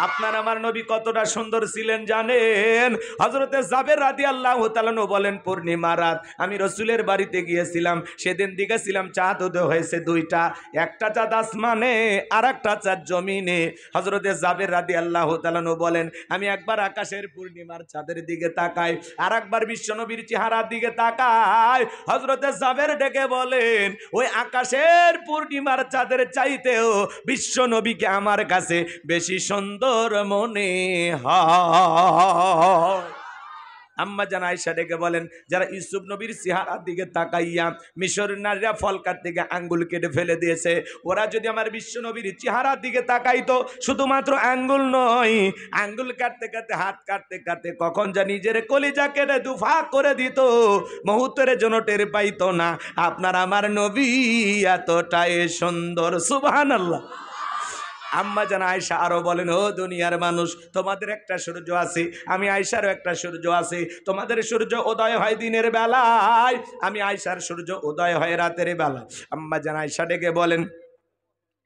আপনার আমার নবী কতটা সুন্দর ছিলেন জানেন? হযরতে জাবের রাদিয়াল্লাহু তাআলা বলেন, পূর্ণিমা রাত আমি রাসূলের বাড়িতে গিয়েছিলাম। সেদিন দেখেছিলাম চাঁদ উদয় হয়েছে দুইটা, একটা চাঁদ আসমানে আর একটা চাঁদ জমিনে। হযরতে জাবের রাদিয়াল্লাহু তাআলা বলেন, আমি একবার আকাশের পূর্ণিমার চাঁদের দিকে তাকাই, আর একবার বিশ্বনবীর চেহারার দিকে তাকাই। হযরতে জাবের ডেকে বলেন, ওই আকাশের পূর্ণিমার চাঁদের চাইতেও বিশ্বনবীকে আমার কাছে বেশি সুন্দর মনে হয়। আম্মা জান আয়েশা ডেকে বলেন, যারা ইউসুফ নবীর চেহারার দিকে তাকাইয়া মিশরের নারীরা ফল কাটতে গিয়ে আঙ্গুল কেটে ফেলে দিয়েছে, ওরা যদি আমার বিশ্ব নবীর চেহারার দিকে তাকাইতো, শুধুমাত্র আঙ্গুল নয়, আঙ্গুল কাটতে কাটতে হাত কাটতে কাটতে কখন যা নিজের কলিজা কেটে দুফাক করে দিত, মুহূর্তের জন্য টের পাইতো না। আপনার আমার নবী এতটাই সুন্দর, সুবহানাল্লাহ। আম্মা জান আয়েশা আরো বলেন, ও দুনিয়ার মানুষ, তোমাদের একটা সূর্য আছে, আমি আয়েশারও একটা সূর্য আছে। তোমাদের সূর্য উদয় হয় দিনের বেলায়, আমি আয়েশার সূর্য উদয় হয় রাতের বেলায়। আম্মা জান আয়েশা ডেকে বলেন,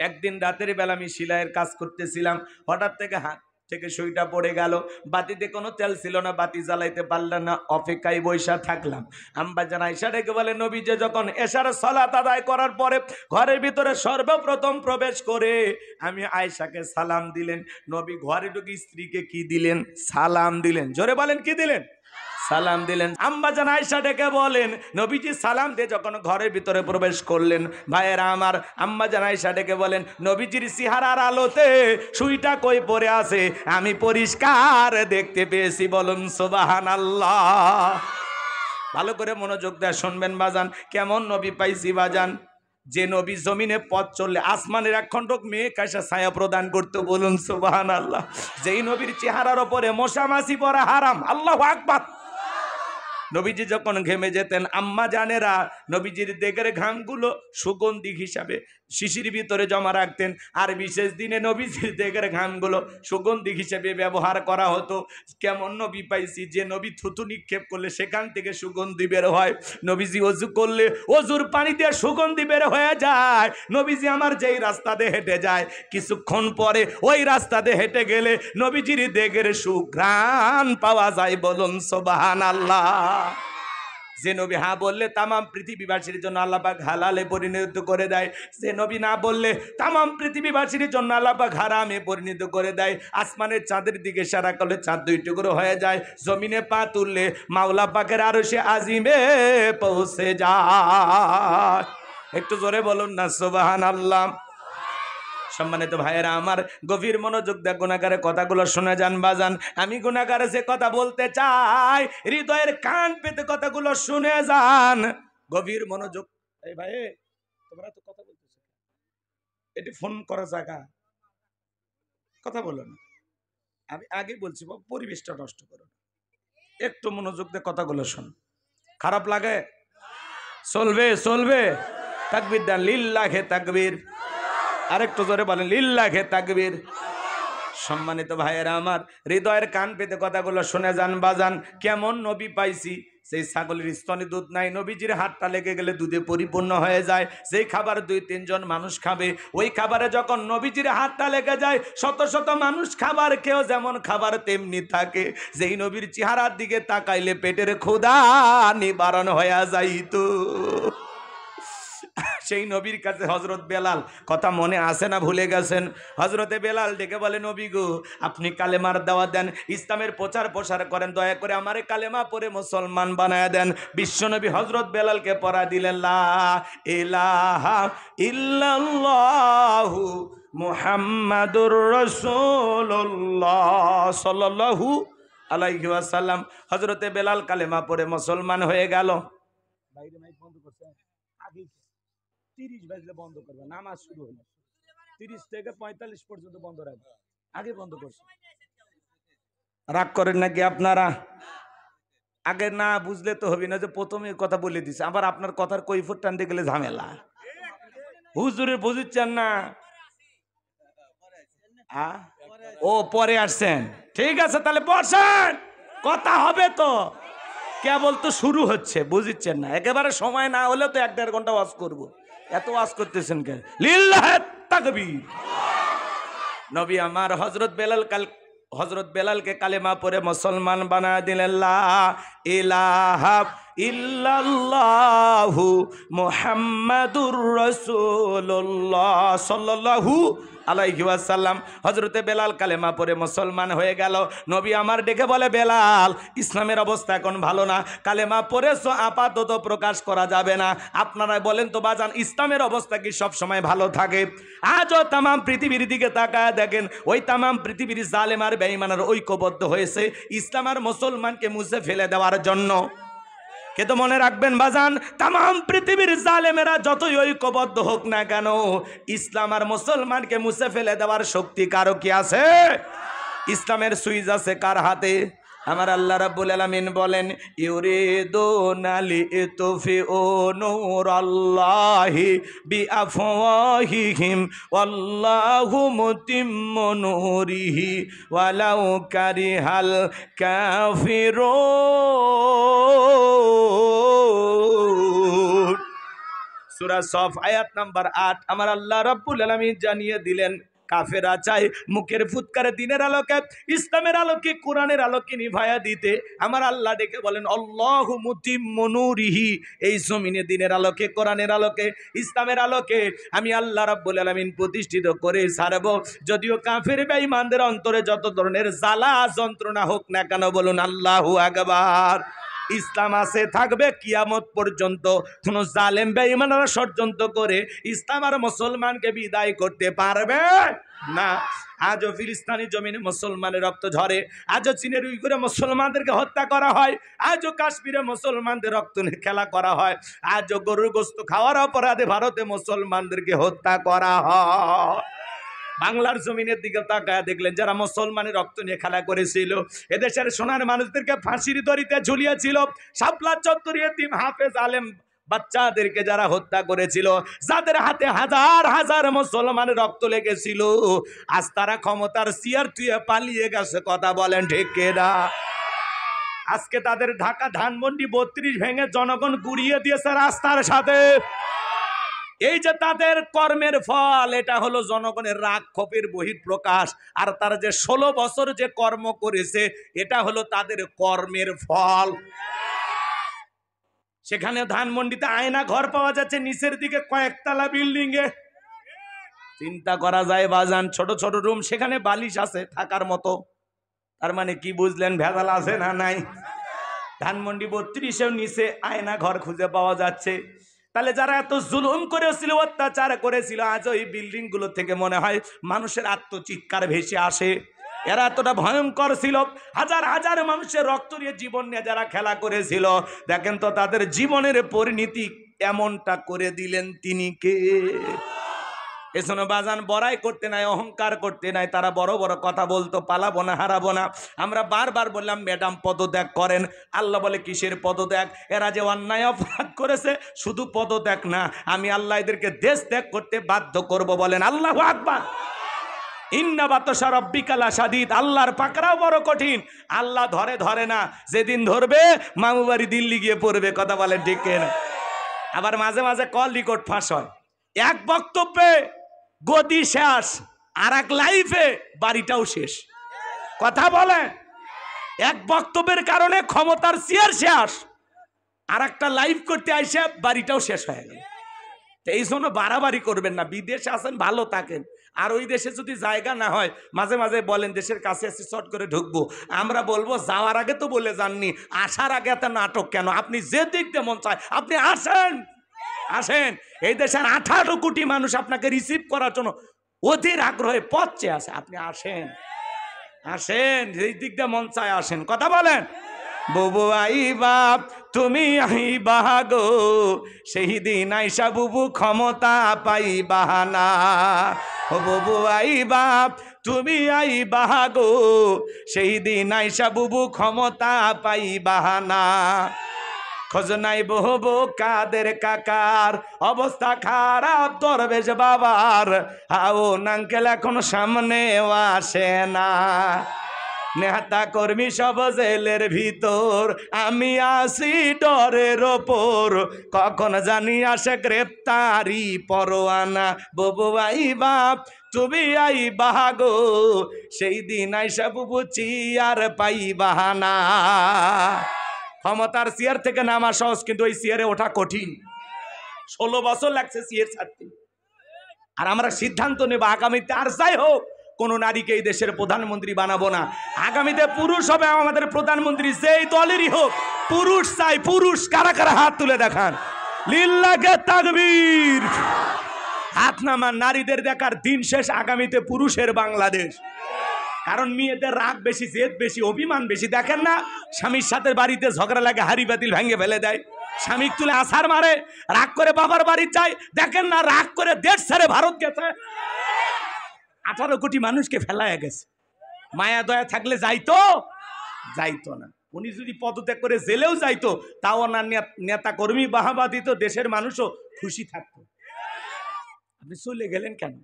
একদিন রাতের বেলা আমি সেলাইয়ের কাজ করতেছিলাম, হঠাৎ থেকে হাত থেকে সুইটা পড়ে গেল, বাতিতে কোনো তেল ছিল না, বাতি জ্বালাইতে পারলাম না, অপেক্ষায় বৈশা থাকলাম। আম্মা জান আয়েশা ডেকে বলে, নবী যে যখন এশার সালাত আদায় করার পরে ঘরের ভিতরে সর্বপ্রথম প্রবেশ করে আমি আয়েশাকে সালাম দিলেন। নবী ঘরে ঢুকে স্ত্রীকে কি দিলেন? সালাম দিলেন। জোরে বলেন, কি দিলেন? সালাম দিলেন। আম্মা জান আয়েশা ডেকে বলেন, নবীজি সালাম দিয়ে যখন ঘরের ভিতরে প্রবেশ করলেন, ভাইয়েরা আমার, আম্মা জান আয়েশা ডেকে বলেন, নবীজির চেহারার আলোতে সুইটা কই পড়ে আছে আমি পরিষ্কার দেখতে পেয়েছি। বলুন সুবহানাল্লাহ। ভালো করে মনোযোগ দিয়ে শুনবেন বাজান, কেমন নবী পাইছি বাজান? যে নবী জমিনে পথ চললে আসমানের এক খণ্ডক মেঘ এসে ছায়া প্রদান করতে। বলুন সুবহানাল্লাহ। যেই নবীর চেহারার ওপরে মশা মাছি পড়া হারাম। আল্লাহু আকবার। নবীজি যখন ঘেমে যেতেন, আম্মা জানেরা নবীজির দেগের ঘামগুলো সুগন্ধি হিসাবে শিশির ভিতরে জমা রাখতেন, আর বিশেষ দিনে নবীজির দেগের ঘামগুলো সুগন্ধি হিসেবে ব্যবহার করা হতো। কেমন নবী পাইছি, যে নবী থুতু নিক্ষেপ করলে সেখান থেকে সুগন্ধি বের হয়। নবীজি অজু করলে অজুর পানি দিয়ে সুগন্ধি বের হয়ে যায়। নবীজি আমার যেই রাস্তা দিয়ে হেঁটে যায়, কিছুক্ষণ পরে ওই রাস্তা দিয়ে হেঁটে গেলে নবীজির দেগের সুঘ্রাণ পাওয়া যায়। বলুন সুবহানাল্লাহ। যে নবী হা বললে তামাম পৃথিবীবাসীর জন্য আল্লাহ পাক হালালে পরিণত করে দেয়, যে নবী না বললে তামাম পৃথিবীবাসীর জন্য আল্লাহ পাক হারামে পরিণত করে দেয়। আসমানের চাঁদের দিকে ইশারা করলে চাঁদ দুই টুকরো হয়ে যায়, জমিনে পা তুললে মাওলা পাকের আরশে আজিমে পৌঁছে যায়। একটু জোরে বলুন না সুবহানাল্লাহ। সম্মানিত ভাইয়েরা আমার, গভীর মনোযোগ দিয়ে গুনাহগারের কথাগুলো শুনে যান বাজান। আমি গুনাহগারে যে কথা বলতে চাই, হৃদয়ের কান পেতে কথাগুলো শুনে যান, গভীর মনোযোগ। এই ভাই, তোমরা তো কথা বলতেছো, এটি ফোন করার জায়গা, কথা বলো না। আমি আগে বলছি, পরিবেশটা নষ্ট করো না, একটু মনোযোগ দিয়ে কথাগুলো শোন। খারাপ লাগে? চলবে চলবে। তাকবীর দেন, লিল্লাহে তাকবীর। আরেকটু জোরে বলেন, লিল্লাহে তাকবীর। সম্মানিত ভাইয়েরা আমার, হৃদয়ের কান পেতে কথাগুলো শুনে যান বাজান। কেমন নবী পাইছি, সেই ছাগলের স্তনে দুধ নাই, নবীজির হাতটা লেগে গেলে দুধে পরিপূর্ণ হয়ে যায়। সেই খাবার 2-3 জন মানুষ খাবে, ওই খাবারে যখন নবীজির হাতটা লেগে যায়, শত শত মানুষ খাবার খেয়েও যেমন খাবার তেমনি থাকে। যেই নবীর চেহারার দিকে তাকাইলে পেটের ক্ষুধা নিবারণ হয়ে যাইতো। সেই নবীর কাছে হযরত বেলাল, কথা মনে আছে না ভুলে গেছেন? হযরতে বেলাল ডেকে বলে, নবী গো, আপনি কালেমার দাওয়াত দেন, ইসলামের প্রচার প্রসার করেন, দয়া করে আমারে কালেমা পড়ে মুসলমান বানায় দেন। বিশ্বনবী হযরত বেলালকে পড়া দিলেন, লা ইলাহা ইল্লাল্লাহু মুহাম্মাদুর রাসূলুল্লাহ সাল্লাল্লাহু আলাইহি ওয়াসাল্লাম। হযরতে বেলাল কালেমা পড়ে মুসলমান হয়ে গেল। বাইরে মাইক বন্ধ করছে, আগে 30 বাজলে বন্ধ করবে, নামাজ শুরু হলো 30 থেকে 45 পর্যন্ত বন্ধ রাখবে, আগে বন্ধ করছে। রাগ করেন নাকি আপনারা? আগে না বুঝলে তো হবে না, যে প্রথমে কথা বলে দিছে, আবার আপনার কথার কৈফিয়ত টানতে গেলে ঝামেলা। হুজুরের বুঝছেন না? ও পরে আসছেন, ঠিক আছে, তাহলে বসেন, কথা হবে তো, কেবল তো শুরু হচ্ছে, বুঝছেন না? একেবারে সময় না হলে তো 1-1.5 ঘন্টা ওয়াজ করব, এত ওয়াজ করতেছেন কেন? লিল্লাহে তাকবীর। নবী আমার হজরত বেলালকে কালেমা পড়ে মুসলমান বানায় দিলেন। লা ইলাহা ইল্লাল্লাহু মুহাম্মাদুর রাসূলুল্লাহ সাল্লাল্লাহু আলাইহি ওয়াসাল্লাম। হযরতে বেলাল কালেমা পড়ে মুসলমান হয়ে গেল। নবী আমার ডেকে বলে, বেলাল, ইসলামের অবস্থা এখন ভালো না, কালেমা পড়েছো আপাতত প্রকাশ করা যাবে না। আপনারা বলেন তো বাজান, ইসলামের অবস্থা কি সব সময় ভালো থাকে? আজও তাম পৃথিবীর দিকে তাকায় দেখেন, ওই তাম পৃথিবীর জালেম আর বেঈমানের ঐক্যবদ্ধ হয়েছে ইসলাম আর মুসলমানকে মুছে ফেলে দেওয়ার জন্য। কিন্তু মনে রাখবেন বাজান, তাম পৃথিবীর জালেমেরা যতই ঐক্যবদ্ধ হোক না কেন, ইসলাম আর মুসলমানকে মুছে ফেলে দেওয়ার শক্তি কারো কি আছে? ইসলামের সুইচ আছে কার হাতে? আমার আল্লাহ রাব্বুল আলামিন বলেন, ইউরিদুনা লিতুফিউ নূরাল্লাহি বিআফওয়াহিহিম ওয়াল্লাহু মুতিম্মু নূরিহি ওয়ালাউ কারিহাল কাফিরুন। সূরা সফ আয়াত নাম্বার 8। আমার আল্লাহ রাব্বুল আলামিন জানিয়ে দিলেন, কাফেরা চায় মুখের ফুৎকারে দিনের আলোকে, ইসলামের আলোকে, কোরআনের আলোকে নিভায়া দিতে। আমার আল্লাহ ডেকে বলেন, আল্লাহু মুতিম্মু নূরিহি, এই জমিনে দিনের আলোকে, কোরআনের আলোকে, ইসলামের আলোকে আমি আল্লাহ রাব্বুল আলামিন প্রতিষ্ঠিত করে ছাড়ব। যদিও কাফের বেঈমানদের অন্তরে যত ধরনের জ্বালা যন্ত্রণা হোক না কেন, বলুন আল্লাহু আকবার। ইসলাম আছে, থাকবে কিয়ামত পর্যন্ত। কোন জালেম বেঈমানরা ষড়যন্ত্র করে ইসলাম আর মুসলমানকে বিদায় করতে পারবে না। আজও ফিলিস্তিনি জমিনে মুসলমানের রক্ত ঝরে, আজও চীনের উইগুরে মুসলমানদেরকে হত্যা করা হয়, আজও কাশ্মীরে মুসলমানদের রক্ত নিয়ে খেলা করা হয়, আজও গরুর গোশত খাওয়ার অপরাধে ভারতে মুসলমানদেরকে হত্যা করা হয়। বাংলার জমিনের দিকে তাকায় দেখলেন, যারা মুসলমানের রক্ত নিয়ে খেলা করেছিল, এদেশের সোনার মানুষদেরকে ফাঁসির দড়িতে ঝুলিয়েছিল, শাপলা চত্বরে এতিম হাফেজ আলেম বাচ্চাদেরকে যারা হত্যা করেছিল, যাদের হাতে হাজার হাজার মুসলমানের রক্ত লেগেছিল, আজ তারা ক্ষমতার চেয়ার তুলে পালিয়ে গেছে। কথা বলেন ঠিক কিনা? আজকে তাদের ঢাকা ধানমন্ডি 32 ভেঙে জনগণ গুড়িয়ে দিয়েছে রাস্তার সাথে। এই যে তাদের কর্মের ফল, এটা হলো জনগণের রাগ ক্ষোভের বহিঃপ্রকাশ। আর তারা যে 16 বছর যে কর্ম করেছে, এটা হলো তাদের কর্মের ফল। সেখানে ধানমন্ডিতে আয়না ঘর পাওয়া যাচ্ছে নিচের দিকে কয়েকতলা বিল্ডিং এ। চিন্তা করা যায় বাজান, ছোট ছোট রুম, সেখানে বালিশ আছে থাকার মতো। তার মানে কি বুঝলেন? ভেজাল আছে না নাই? ধানমন্ডি 32-এর নিচে আয়না ঘর খুঁজে পাওয়া যাচ্ছে। তাহলে যারা এত জুলুম করেছিল, অত্যাচার করেছিল, আজ ওই বিল্ডিং গুলো থেকে মনে হয় মানুষের আত্মচিৎকার ভেসে আসে। এরা এতটা ভয়ঙ্কর ছিল, হাজার হাজার মানুষের রক্ত নিয়ে জীবন নিয়ে যারা খেলা করেছিল, দেখেন তো তাদের জীবনের পরিণতি এমনটা করে দিলেন তিনি কে? এজন্য বাজান বড়াই করতে নাই, অহংকার করতে নাই। তারা বড় বড় কথা বলতো, পালাবো না, হারাবো না। আমরা বারবার বললাম, ম্যাডাম পদত্যাগ করেন। আল্লাহ বলে, কিসের পদত্যাগ? এরা যে অন্যায় অপরাধ করেছে, শুধু পদত্যাগ না, আমি আল্লাহ এদেরকে দেশ ত্যাগ করতে বাধ্য করব। বলেন আল্লাহু আকবার। ইন্না বাতশা রাব্বিকা লাশাদীদ, আল্লাহর পাকড়াও বড় কঠিন। আল্লাহ ধরে না, যেদিন ধরবে মামু বাড়ি দিল্লি গিয়ে পড়বে। কথা বলেন ঠিক কিনা? আবার মাঝে মাঝে কল রেকর্ড ফাঁস হয়, এক বক্তব্যে গদি শেষ, আর এক লাইফে বাড়িটাও শেষ। কথা বলেন, এক বক্তব্যের কারণে ক্ষমতার চেয়ার শেষ, আর একটা লাইভ করতে আইসে বাড়িটাও শেষ হয়ে গেল। এই জন্য বাড়াবাড়ি করবেন না। বিদেশে আছেন, ভালো থাকেন। আর ওই দেশে যদি জায়গা না হয়, মাঝে মাঝে বলেন দেশের কাছে এসে শর্ট করে ঢুকবো। আমরা বলবো, যাওয়ার আগে তো বলে যাননি, আসার আগে এত নাটক কেন? আপনি যে দিক দিয়ে মন চায় আপনি আসেন, আসেন। এই দেশের 18 কোটি মানুষ আপনাকে রিসিভ করার জন্য অধীর আগ্রহে পথ চেয়ে আছে। আপনি আসেন, আসেন, এই দিক দিয়ে মন চায় আসেন। কথা বলেন। বুবু আইবা, তুমি আইবা গো, সেই দিন আইসা বুবু ক্ষমতা পাইবা না। ও বুবু আইবা, তুমি আইবা গো, সেই দিন আইসা বুবু ক্ষমতা পাইবা না। খোঁজ নাই বহু কাদের কাকার, অবস্থা খারাপ দরবেশ বাবার, হাও নাঙ্কেল এখন সামনে আসে না। নেতা কর্মী সব জেলের ভিতর, আমি আসি ডরের ওপর, কখন জানি আসে গ্রেপ্তারি পরোয়ানা, বুবু আই বাপ তুমি আই বাহাগো, সেই দিন আইসা বুবু চিয়ার পাই বাহানা। ক্ষমতার চেয়ার থেকে নামা সহজ, কিন্তু ওই চেয়ারে ওঠা কঠিন। 16 বছর লাগছে চেয়ার ছাড়তে। আর আমরা সিদ্ধান্ত নেব আগামীতে আর যাই হোক কোন নারীকে এই দেশের প্রধানমন্ত্রী বানাবো না। আগামীতে পুরুষ হবে আমাদের প্রধানমন্ত্রী, যেই দলেরই হোক পুরুষ চাই। পুরুষ কারা কারা হাত তুলে দেখান, লিল্লাহে তাকবীর। হাত নামান, নারীদের দেখার দিন শেষ। আগামীতে পুরুষের বাংলাদেশ। কারণ মেয়েদের রাগ বেশি, জেদ বেশি, অভিমান বেশি। দেখেন না স্বামীর সাথে বাড়িতে ঝগড়া লাগে, হাড়ি বাতিল ভেঙে ফেলে দেয়, স্বামী তুলে আছাড় মারে, রাগ করে বাবার বাড়ি চায়। দেখেন না রাগ করে দেশ ছেড়ে ভারত গেছে, 18 কোটি মানুষকে ফেলায় গেছে। মায়া দয়া থাকলে যাইতো? যাইতো না। উনি যদি পদত্যাগ করে জেলেও যাইতো, তাও না নেতা কর্মী বাহাবা দিত, দেশের মানুষও খুশি থাকতো। আপনি চলে গেলেন কেন?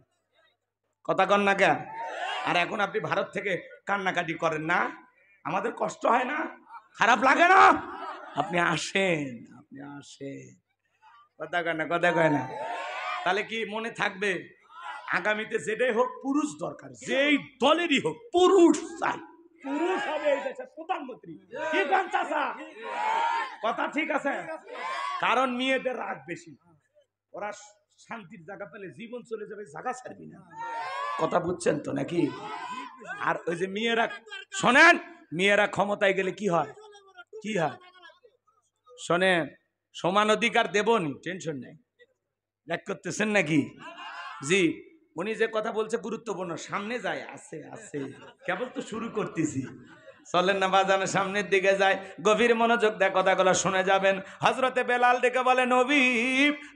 কথা কন না কেন? আর এখন আপনি ভারত থেকে কান্নাকাটি করেন না? আমাদের কষ্ট হয় না? খারাপ লাগে না? আপনি আসেন, আপনি আসেন। কথা কয় না, কথা কয় না। তাহলে কি মনে থাকবে আগামীতে যেটাই হোক পুরুষ দরকার, যেই দলেরই হোক পুরুষ চাই। পুরুষ হবে এই দেশের প্রধানমন্ত্রী। কি গান চাচা? কথা ঠিক আছে? কারণ মেয়েদের রাগ বেশি, ওরা শান্তির জায়গা পেলে জীবন চলে যাবে, জায়গা ছাড়বি না। কথা বুঝছেন তো নাকি? আর ওই যে মেয়েরা, শোনেন, মেয়েরা ক্ষমতায় গেলে কি হয়? কি হয় শোনেন, সমান অধিকার দেবনি, টেনশন নেই। দেখ করতেছেন নাকি? জি, উনি যে কথা বলছে গুরুত্বপূর্ণ। সামনে যায়, আছে আছে, কেবল তো শুরু করতেছি। চলেন না বাজানের সামনের দিকে যায়, গভীর মনোযোগ দিয়ে কথাগুলো শুনে যাবেন। হযরতে বেলাল ডেকে বলে, নবী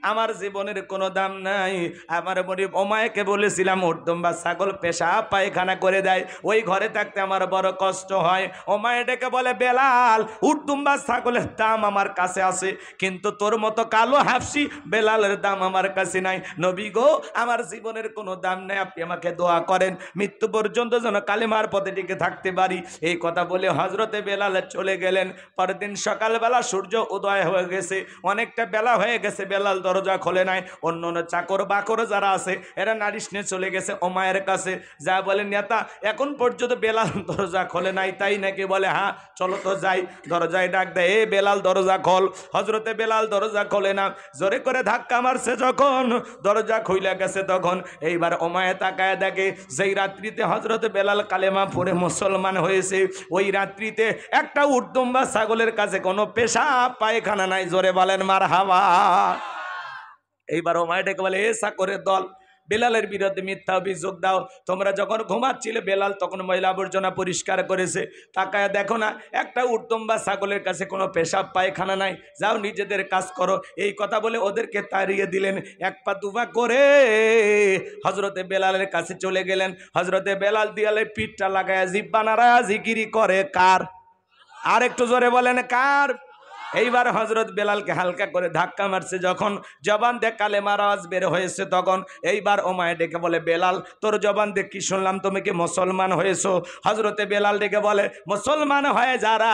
আমার জীবনের কোনো দাম নাই। আমার গরিব ওমায়কে বলেছিলাম উর্দম বা ছাগল পেশাব পায়খানা করে দেয়, ওই ঘরে থাকতে আমার বড় কষ্ট হয়। ওমায় ডেকে বলে, বেলাল উর্দম বা ছাগলের দাম আমার কাছে আছে, কিন্তু তোর মতো কালো হাফসি বেলালের দাম আমার কাছে নাই। নবী গো আমার জীবনের কোনো দাম নাই, আপনি আমাকে দোয়া করেন মৃত্যু পর্যন্ত যেন কালেমার পথে টিকে থাকতে পারি। এই কথা বলে হযরতে বেলাল চলে গেলেন। পরের দিন সকালবেলা সূর্য উদয় হয়ে গেছে, অনেকটা বেলা হয়ে গেছে, বেলাল দরজা খোলে নাই। অন্য অন্য চাকর বাকর যারা আছে এরা নারিশ নিয়ে চলে গেছে ওমায়ের কাছে, যা বলেন নেতা এখন পর্যন্ত বেলাল দরজা খোলে নাই, তাই নাকি? বলে হ্যাঁ চলো তো যাই। দরজায় ডাক দেয়, এ বেলাল দরজা খোল। হযরতে বেলাল দরজা খোলে না, জোরে করে ধাক্কা মারছে যখন দরজা খুইলা গেছে, তখন এইবার ওমায়ে তাকায় দেখে যেই রাত্রিতে হযরতে বেলাল কালেমা পড়ে মুসলমান হয়েছে, ওই রাত্রিতে একটা উর্দম বা ছাগলের কাছে কোনো পেশাব পায়খানা নাই। জোরে বলেন মারহাবা। এইবার ওমায় ডেকে বলে, এ চাকরের দল, বেলালের বিরুদ্ধে মিথ্যা অভিযোগ দাও। তোমরা যখন ঘুমাচ্ছিলে বেলাল তখন ময়লা আবর্জনা পরিষ্কার করেছে, তাকায় দেখো না একটা উর্দম বা ছাগলের কাছে কোনো পেশাব পায়খানা নাই, যাও নিজেদের কাজ করো। এই কথা বলে ওদেরকে তাড়িয়ে দিলেন। এক পা দুপা করে হযরতে বেলালের কাছে চলে গেলেন। হযরতে বেলাল দিয়ালে পিঠটা লাগায় জিব্বা নাড়ায়া জিকিরি করে কার? আর একটু জোরে বলেন কার? এইবার হযরত বেলালকে হালকা করে ধাক্কা মারছে, যখন জবান দিয়ে কালেমার আওয়াজ বের হয়েছে, তখন এইবার ওমায় ডেকে বলে, বেলাল তোর জবান দিয়ে কি শুনলাম, তুমি কি মুসলমান হয়েছো? হযরতে বেলাল ডেকে বলে, মুসলমান হয়ে যারা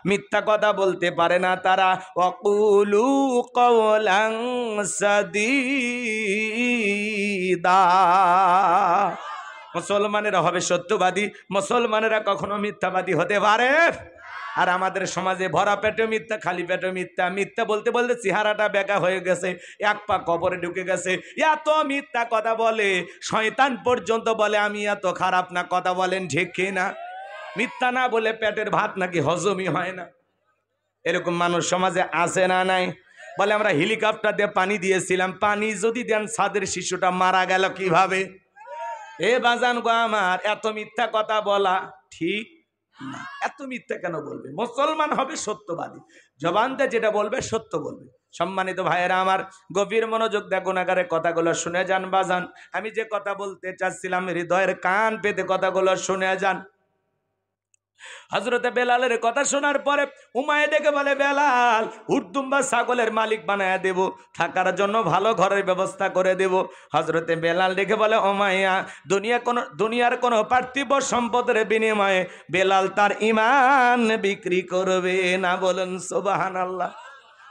মিথ্যা কথা বলতে পারে না তারা ওয়াকুলু কওলান সাদীদা, মুসলমানেরা হবে সত্যবাদী, মুসলমানেরা কখনো মিথ্যাবাদী হতে পারে। আর আমাদের সমাজে ভরা পেটে মিথ্যা, খালি পেটে মিথ্যা। মিথ্যা বলতে বলতে চেহারাটা বেঁকা হয়ে গেছে, এক পা কবরে ঢুকে গেছে। এত মিথ্যা কথা বলে শয়তান পর্যন্ত বলে আমি এত খারাপ না। কথা বলেন ঠিক কি না? মিথ্যা না বলে পেটের ভাত নাকি হজমই হয় না। এরকম মানুষ সমাজে আছে না নাই? বলে আমরা হেলিকপ্টার দিয়ে পানি দিয়েছিলাম, পানি যদি দেন ছাদের শিশুটা মারা গেল কিভাবে? এ বাজান গো আমার, এত মিথ্যা কথা বলা ঠিক না। এত মিথ্যা কেন বলবে? মুসলমান হবে সত্যবাদী, জবানতে যেটা বলবে সত্য বলবে। সম্মানিত ভাইয়েরা আমার, গভীর মনোযোগ দিয়ে গুনাহগারের কথাগুলো শুনে যান বাজান। আমি যে কথা বলতে চাচ্ছিলাম হৃদয়ের কান পেতে কথাগুলো শুনে যান। হযরতে বেলালের কথা শোনার পরে উমাইয়া ডেকে বলে, বেলাল উর্দুম্বা ছাগলের মালিক বানায়া দেব, থাকার জন্য ভালো ঘরের ব্যবস্থা করে দেব। হযরতে বেলাল ডেকে বলে, উমাইয়া দুনিয়ার কোনো পার্থিব সম্পদের বিনিময়ে বেলাল তার ঈমান বিক্রি করবে না। বলেন সুবহানাল্লাহ।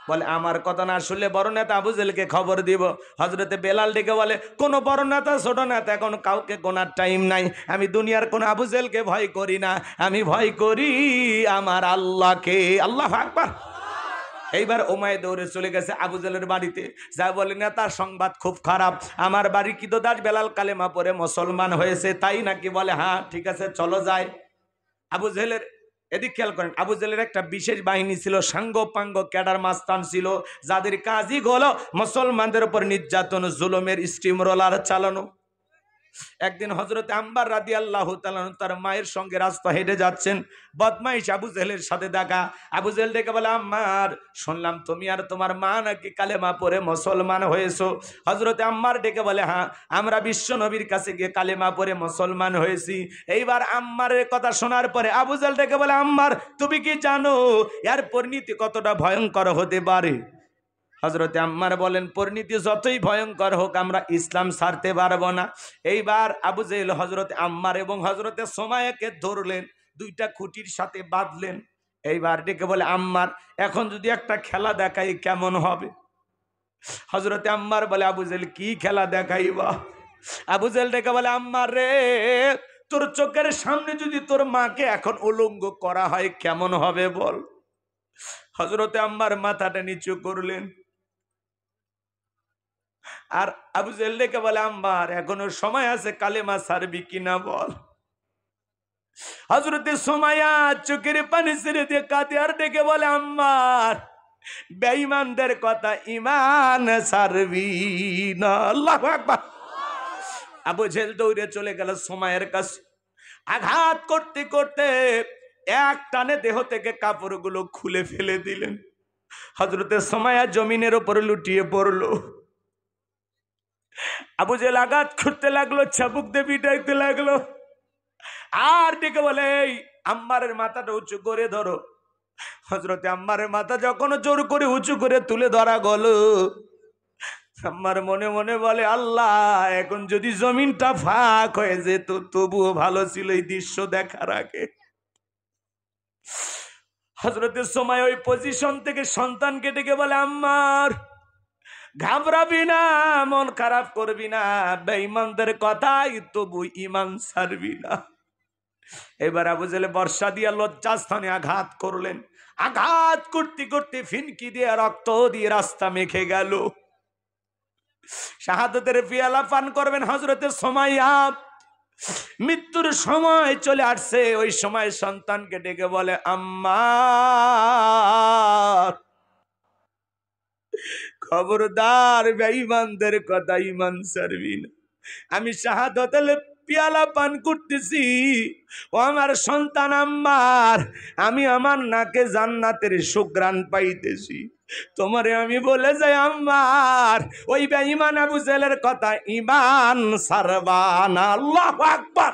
বলে, আমার কথা না শুনলে বড় নেতা আবু জেহেলকে খবর দিব। হযরতে বেলাল ডেকে বলে, কোন বড় নেতা ছোট নেতা এখন কাউকে গোনার টাইম নাই। আমি দুনিয়ার কোন আবু জেহেলকে ভয় করি না, আমি ভয় করি আমার আল্লাহকে। আল্লাহু আকবার। এইবার উমাইয়া দৌড়ে চলে গেছে আবু জেহেলের বাড়িতে, যা বলে, নেতার সংবাদ খুব খারাপ, আমার বাড়ির কিদদাস বেলাল কালেমা পড়ে মুসলমান হয়েছে। তাই নাকি? বলে, হ্যাঁ ঠিক আছে চলো যাই। আবু জেহেলের এদিক খেয়াল করেন, আবু জেহেলের একটা বিশেষ বাহিনী ছিল, সাঙ্গ পাঙ্গ ক্যাডার মাস্তান ছিল, যাদের কাজই হলো মুসলমানদের উপর নির্যাতন, জুলুমের স্টিম রোলার চালানো। একদিন হযরতে আম্বার রাদিয়াল্লাহু তাআলা তার মায়ের সঙ্গে রাস্তা হেঁটে যাচ্ছেন, বদমাইশ আবু জেহেলের সাথে দেখা। আবু জেহেল ডেকে বলে, আম্মার শুনলাম তুমি আর তোমার মা নাকি কালেমা পড়ে মুসলমান হয়েছো। হযরতে আম্মার ডেকে বলে, হ্যাঁ আমরা বিশ্ব নবীর কাছে গিয়ে কালেমা পড়ে মুসলমান হয়েছি। এইবার আম্মারের কথা শোনার পরে আবু জেহেল ডেকে বলে, আম্মার তুমি কি জানো এর পরিণতি কতটা ভয়ঙ্কর হতে পারে? হযরতে আম্মার বলেন, পরিণতি যতই ভয়ঙ্কর হোক আমরা ইসলাম ছাড়তে পারবো না। এইবার আবু জেহেল হযরতে আম্মার এবং হযরতে সুমাইয়াকে ধরলেন, দুইটা খুঁটির সাথে বাঁধলেন। এইবার ডেকে বলে, আম্মার এখন যদি একটা খেলা দেখাই কেমন হবে? হযরতে আম্মার বলে, আবু জেহেল কি খেলা দেখাইবা? আবু জেহেল ডেকে বলে, আম্মার রে, তোর চোখের সামনে যদি তোর মাকে এখন উলঙ্গ করা হয় কেমন হবে বল? হযরতে আম্মার মাথাটা নিচু করলেন, আর আবু জেহেল ডেকে বলে, আম্মার এখনো সময় আছে, কালেমা ছাড়বি কিনা বল? হযরতে সুমাইয়া চোখের পানি ছেড়ে দিয়ে কাঁদে আর ডেকে বলে, আম্মার বেঈমানদের কথা ঈমান ছাড়বি না। আল্লাহু আকবার। আবু জেহেল দৌড়ে চলে গেল সুমাইয়ার কাছে, আঘাত করতে করতে এক টানে দেহ থেকে কাপড়গুলো খুলে ফেলে দিলেন। হযরতে সুমাইয়া জমিনের উপর লুটিয়ে পড়লো। আবু জেহেল আঘাত করতে লাগলো, চাবুক দিয়ে পিটাইতে লাগলো, আর ডেকে বলে, এই আম্মারের মাথাটা উঁচু করে ধরো। হযরতে আম্মারের মাথা যখন জোর করে উঁচু করে তুলে ধরা গেল, আম্মার মনে মনে বলে, আল্লাহ এখন যদি জমিনটা ফাঁক হয়ে যেত তবুও ভালো ছিল এই দৃশ্য দেখার আগে। হযরতে সুমাইয়া ওই পজিশন থেকে সন্তানকে ডেকে বলে, আম্মার ঘাবড়াবি না, মন খারাপ করবি না, বেঈমানদের কথাই তবু ঈমান ছাড়বি না। এবার আবু জেহেল বর্ষা দিয়া লজ্জাস্থানে আঘাত করলেন, আঘাত করতে করতে ফিনকি দিয়ে রক্ত দিয়ে রাস্তা মেখে গেল। শাহাদাতের পিয়ালা পান করবেন হযরতে সুমাইয়া। মৃত্যুর সময় চলে আসছে, ওই সময় সন্তানকে ডেকে বলে, আম্মা খবরদার বেঈমানদের কথা ঈমান ছাড়বি না। আমি শাহাদাতের পিয়ালা পান করতেছি, ও আমার সন্তান আম্মার, আমি আমার নাকে জান্নাতের সুঘ্রাণ পাইতেছি। তোমারে আমি বলে যাই আম্মার, ওই বেঈমান আবু জেহেলের কথা ঈমান ছাড়বা না। আল্লাহু আকবার।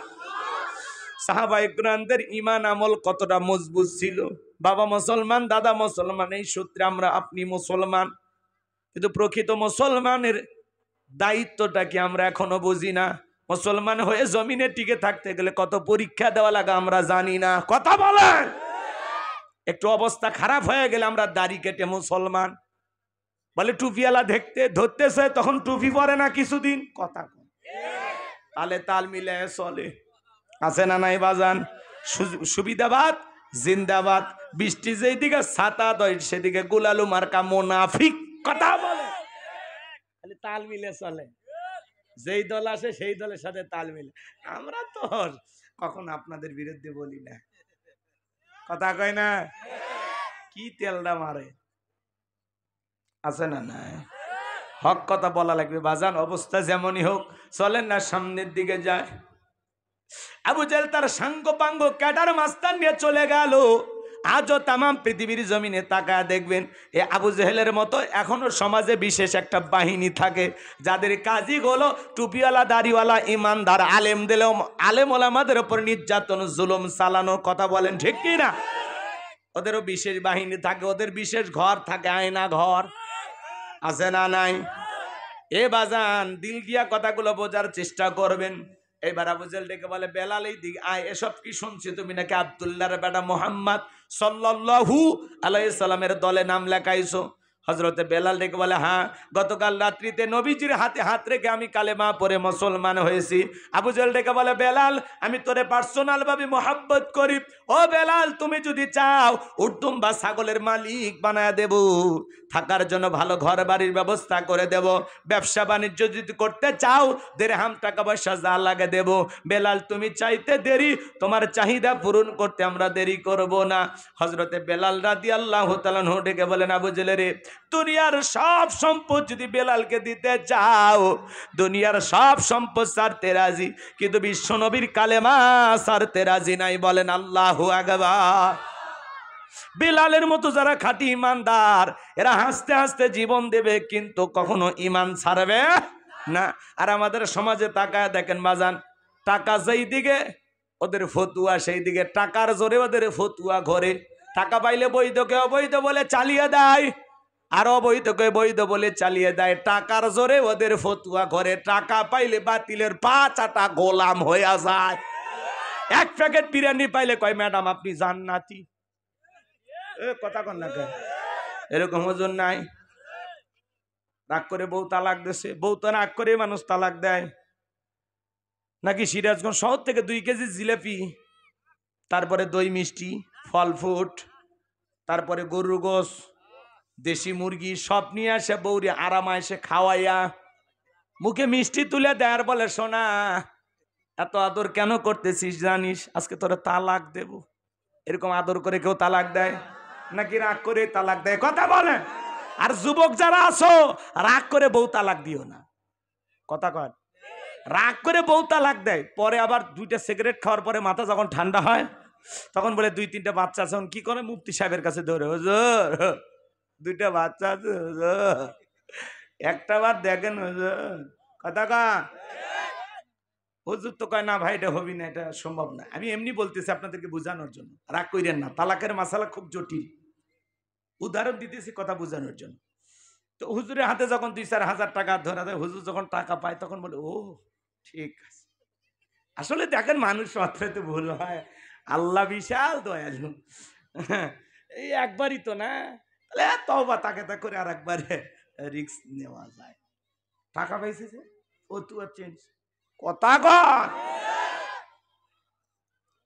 সাহাবায়ে কেরামদের ঈমান আমল কতটা মজবুত ছিল। বাবা মুসলমান, দাদা মুসলমান, এই সূত্রে আমরা আপনি মুসলমান, কিন্তু প্রকৃত মুসলমানের দায়িত্বটা কি আমরা এখনো বুঝি না। মুসলমান হয়ে জমিনে টিকে থাকতে গেলে কত পরীক্ষা দেওয়া লাগে আমরা জানি না। কথা বলেন। একটু অবস্থা খারাপ হয়ে গেলে আমরা দাড়ি কেটে মুসলমান বলে, টুপিওয়ালা ধরতেছে তখন টুপি পরে না কিছুদিন। কথা তালে তাল মিলে চলে, আছে না নাই বাজান? সুবিধাবাদ জিন্দাবাদ। বৃষ্টি যেই দিকে ছাতা দয় সেদিকে গুলালু মার্কা মুনাফিক। কথা বলে, তাল মিলে চলে, যেই দল আসে সেই দলের সাথে তাল মিলে। আমরা তো কখন আপনাদের বিরুদ্ধে বলি না, কথা কয় না, কি তেলটা মারে, আছে না নাই? হক কথা বলা লাগবে বাজান, অবস্থা যেমনই হোক চলেন না সামনের দিকে যায়। আবু জেহেল তার সাঙ্গ পাঙ্গ ক্যাডার মাস্তান নিয়ে চলে গেল, আজও তামাম পৃথিবীর জমিনে তাকায় দেখবেন এ আবু জেহেলের মতো এখনো সমাজে বিশেষ একটা বাহিনী থাকে যাদের কাজই হলো টুপিওয়ালা দাড়িওয়ালা ইমানদার আলেম দিলেও আলেম ওলামাদের উপর নির্যাতন জুলুম চালানোর কথা বলেন ঠিক কি না? ওদেরও বিশেষ বাহিনী থাকে, ওদের বিশেষ ঘর থাকে, আয়না ঘর আছে না নাই? এ বাজান দিল দিয়া কথাগুলো বোঝার চেষ্টা করবেন। এবার আবু জেহেল ডেকে বলে বেলাল এই দিকে আয়, এসব কি শুনছি তুমি নাকি আব্দুল্লাহর বেটা মুহাম্মদ সাল্লাল্লাহু আলাইহি সাল্লামের দলে নাম লেখাইছো? হযরতে বেলাল ডেকে বলে হ্যাঁ, গতকাল রাত্রিতে নবীজির হাতে হাত রেখে আমি কালেমা পড়ে মুসলমান হয়েছি। আবু জেহেল ডেকে বলে বেলাল আমি তোরে পার্সোনাল ভাবে মোহাব্বত করি, ও বেলাল তুমি যদি চাও উর্দুম বা ছাগলের মালিক বানায় দেব, থাকার জন্য ভালো ঘর বাড়ির ব্যবস্থা করে দেব, ব্যবসা বাণিজ্য যদি করতে চাও দিরহাম টাকা পয়সা যা লাগে দেব। বেলাল তুমি চাইতে দেরি, তোমার চাহিদা পূরণ করতে আমরা দেরি করব না। হযরতে বেলাল রাদিয়াল্লাহু তাআলা আনহু ডেকে বলেন আবু জেহেল রে, দুনিয়ার সব সম্পদ যদি বেলালকে দিতে চাও, দুনিয়ার সব সম্পদ ছাড়তে রাজি, কিন্তু বিশ্ব নবীর কালেমা ছাড়তে রাজি নাই। বলেন আল্লাহু আকবার। বেলালের মতো যারা খাঁটি ইমানদার এরা হাসতে হাসতে জীবন দেবে কিন্তু কখনো ইমান ছাড়বে না। আর আমাদের সমাজে তাকায় দেখেন বাজান, টাকা যেই দিকে ওদের ফতুয়া সেই দিকে, টাকার জোরে ওদের ফতুয়া ঘরে। টাকা পাইলে বৈধকে অবৈধ বলে চালিয়ে দেয়, আর অবৈধকে বৈধ বলে চালিয়ে দেয়। টাকার জোরে ওদের ফতুয়া ঘরে, টাকা পাইলে বাতিলের 5 আটা গোলাম হয়ে যায়। এক প্যাকেট বিরিয়ানি পাইলে কয় ম্যাডাম আপনি জান্নাতি। কথা কন না কেন? এরকম ওজন নাই? রাগ করে বউ তালাক দিছে, বউ তো রাগ করে মানুষ তালাক দেয় নাকি? সিরাজগঞ্জ শহর থেকে 2 কেজি জিলাপি, তারপরে দই মিষ্টি, ফল ফুট, তারপরে গরুর গোস, দেশি মুরগি সব নিয়ে আসে বউরে আরামা এসে খাওয়াইয়া মুখে মিষ্টি তুলে দেয় আর বলে সোনা এত আদর কেন করতেছিস জানিস আজকে তোরা তালাক দেব। এরকম আদর করে কেউ তালাক দেয় নাকি রাগ করে তালাক দেয়? কথা বলেন। আর যুবক যারা আছো রাগ করে বউ তালাক দিও না। কথা কয়, রাগ করে বউ তালাক দেয়, পরে আবার 2টা সিগারেট খাওয়ার পরে মাথা যখন ঠান্ডা হয় তখন বলে 2-3টা বাচ্চা আছে, কি করে মুফতি সাহেবের কাছে ধরে হুজুর 2টা বাচ্চা আছে হুজুর, একটা বার দেখেন হুজুর। কথা কয়, হুজুর তো কয় না ভাই এটা হবি না, এটা সম্ভব না। আমি এমনি বলতেছি আপনাদেরকে বোঝানোর জন্য, রাগ কইরেন না। তালাকের মাসালা খুব জটিল, উদাহরণ দিতেছি কথা বোঝানোর জন্য। তো হুজুরের হাতে যখন 2-4 হাজার টাকা ধরা দেয়, হুজুর যখন টাকা পায় তখন বলে ও ঠিক আছে। আসলে দেখেন মানুষ মাত্রাতে ভুল হয়, আল্লাহ বিশাল দয়ালু। এই একবারই তো না, তাহলে তওবা তাকে তা করে আর একবারে রিস্ক নেওয়া যায়। টাকা পাইছে যে ও তু চেঞ্জ। কথা কর।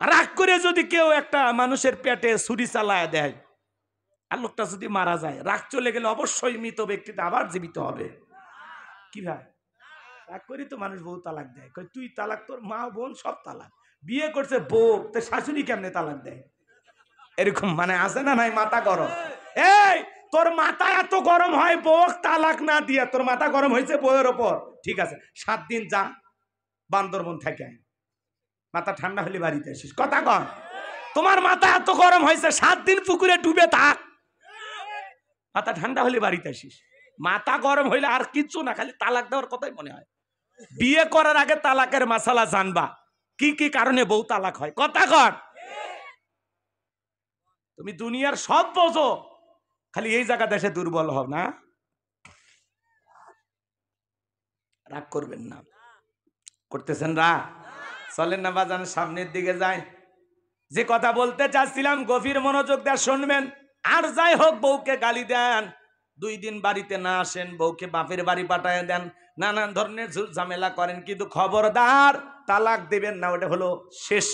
রাগ করে যদি কেউ একটা মানুষের পেটে ছুরি চালায় দেয় আর লোকটা যদি মারা যায়, রাগ চলে গেলে অবশ্যই মৃত ব্যক্তিটা আবার জীবিত হবে। কি ভাই? রাগ করি তো মানুষ বউ তালাক দেয়, তুই তালাক, তোর মা বোন সব তালাক, বিয়ে করছে বউ, তোর শাশুড়ি কেমনে তালাক দেয়? এরকম মানে আছে না নাই? মাথা গরম। এই তোর মাথা এত গরম হয় বউ তালাক না দিয়া, তোর মাথা গরম হয়েছে বউয়ের ওপর, ঠিক আছে 7 দিন যা বান্দরবন থেকে, মাথা ঠান্ডা হলে বাড়িতে আসিস। কথা কন। তোমার মাথা এত গরম হয়েছে 7 দিন পুকুরে ডুবে থাক, মাথা ঠান্ডা হলে বাড়িতে আসিস। মাথা গরম হইলে আর কিচ্ছু না, খালি তালাক দেওয়ার কথাই মনে হয়। বিয়ে করার আগে তালাকের মাসালা জানবা, কি কি কারণে বউ তালাক হয়। কথা কন। তুমি দুনিয়ার সব বোঝো, খালি এই জায়গা দেশে দুর্বল হও না। রাগ করবেন না, করতেছেন রাগ? চলেন না বাজান সামনের দিকে যায়। যে কথা বলতে চাচ্ছিলাম গভীর মনোযোগ দিয়ে শুনবেন। আর যাই হোক, বউকে গালি দেন, 2 দিন বাড়িতে না আসেন, বউকে বাপের বাড়ি পাঠায় দেন, নানান ধরনের ঝামেলা করেন, কিন্তু খবরদার তালাক দেবেন না। ওটা হলো শেষ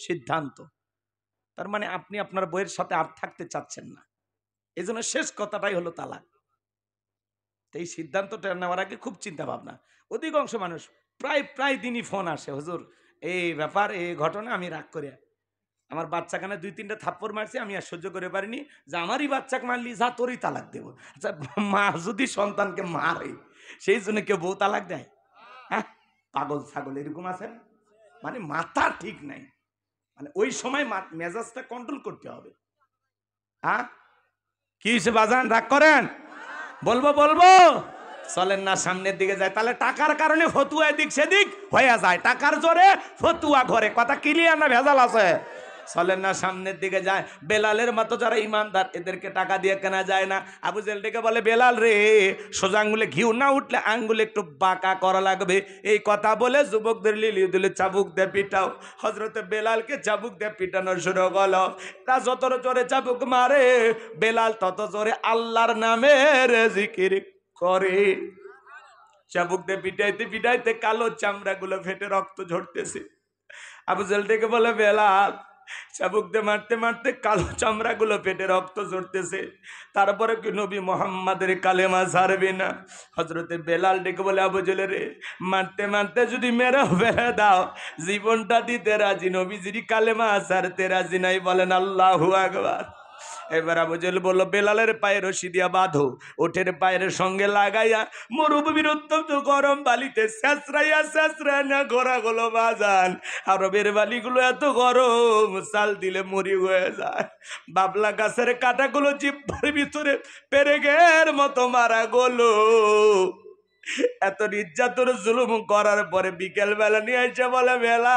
সিদ্ধান্ত। তার মানে আপনি আপনার বউয়ের সাথে আর থাকতে চাচ্ছেন না, এই জন্য শেষ কথাটাই হলো তালাক। এই সিদ্ধান্তটা নেওয়ার আগে খুব চিন্তা ভাবনা। অধিকাংশ মানুষ প্রায় দিনই ফোন আসে, হুজুর এই ব্যাপার, এই ঘটনা, আমি রাগ করে আমার বাচ্চাখানে 2-3টা থাপ্পড় মারছে, আমি আর সহ্য করে পারিনি, যে আমারই বাচ্চাকে মারলি, যা তোরই তালাক দেবো। আচ্ছা, মা যদি সন্তানকে মারে সেই জন্য কেউ বউ তালাক দেয়? হ্যাঁ, পাগল ছাগল এরকম আছেন, মানে মাথা ঠিক নাই। মানে ওই সময় মেজাজটা কন্ট্রোল করতে হবে। হ্যাঁ কি হয়েছে বাজান, রাগ করেন? বলবো বলবো, চলেন না সামনের দিকে যায়। তাহলে টাকার কারণে ফতুয়া এদিক সেদিক হয়ে যায়, টাকার জোরে ফতুয়া ঘরে, কথা ক্লিয়ার না ভেজাল আছে? চলেন না সামনের দিকে যায়। বেলালের মতো যারা ইমানদার এদেরকে টাকা দিয়ে কেনা যায় না। আবু জেল ডেকে বলে, বেলাল রে, সোজা আঙ্গুলে ঘিউ না উঠলে আঙ্গুলে একটু বাঁকা করা লাগবে। এই কথা বলে যুবকদের লিলি দিলে চাবুক দিয়ে পিটাও। হজরতে বেলালকে চাবুক দিয়ে পিটানো শুরু করলো। তা যত জোরে চাবুক মারে বেলাল তত জোরে আল্লাহর নামের জিকির করে। চাবুক দিয়ে পিটাইতে পিটাইতে কালো চামড়া গুলো ফেটে রক্ত ঝরতেছে। আবু জেল ডেকে বলে, বেলাল, চাবুক দিয়ে মারতে মারতে কালো চামড়া গুলো পেটে রক্ত ঝরতেছে, তারপরে কি নবী মোহাম্মদের কালেমা ছাড়বি না? হজরতে বেলাল ডেকে বলে, আবু জেলে রে, মারতে মারতে যদি মেরে ফেলে দাও জীবনটা দিতে রাজি, নবীজির কালেমা ছাড়তে রাজি নাই। বলেন আল্লাহু আকবার। এবার আবু জেল বললো, বেলালের পায়ে রশি দিয়া বাঁধো, ওঠের পায়ের সঙ্গে লাগাইয়া মরুভূমির অত্যন্ত গরম বালিতে শেষরাইয়া শেষরাইয়া ঘোরা গুলো বাজান। আরবের বালিগুলো এত গরম, চাল দিলে মরি হয়ে যায়। বাবলা গাছের কাঁটাগুলো জিহ্বার ভিতরে পেরেকের মতো মারা গেলো। এত নির্যাতন জুলুম করার পরে বিকেল বেলা নিয়ে এসে বলে, বেলা,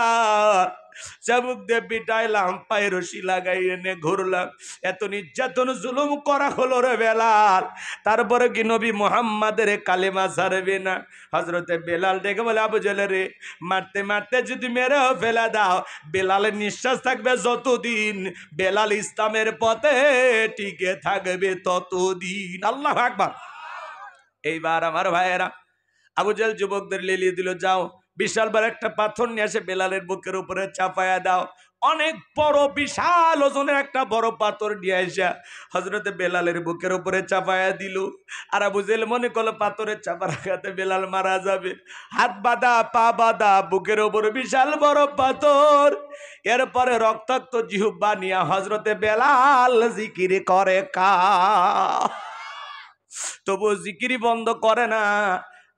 চাবুক দিয়ে পিটাইলাম, পায়ে রশি লাগাই এনে ঘুরলাম, এত নির্যাতন জুলুম করা হলো রে বেলাল, তারপরে কি নবী মুহাম্মাদের কালেমা ছাড়বে না? হজরতে বেলাল ডেকে বলে, আবু জেলে রে, মারতে মারতে যদি মেরেও ফেলে দাও বেলালের নিঃশ্বাস থাকবে যতদিন, বেলাল ইসলামের পথে টিকে থাকবে ততদিন। আল্লাহু আকবার। এইবার আমার ভাইয়েরা, আবু জেল যুবকদের লিলিয়ে দিল, যাও বিশাল বড় একটা পাথর নিয়ে এসে বেলালের বুকের উপরে চাপায়া দাও। অনেক বড় বিশাল ওজনের একটা বড় পাথর নিয়ে এসে হজরতে বেলালের বুকের উপরে চাপায়া দিল। আর আবু জেল মনে করলো পাথরের চাপা রাখাতে বেলাল মারা যাবে, হাত বাঁধা পা বাঁধা, বুকের উপরে বিশাল বড় পাথর। এরপরে রক্তাক্ত জিহ্বা নিয়ে হজরতে বেলাল জিকির করে কা, তবু জিকিরি বন্ধ করে না।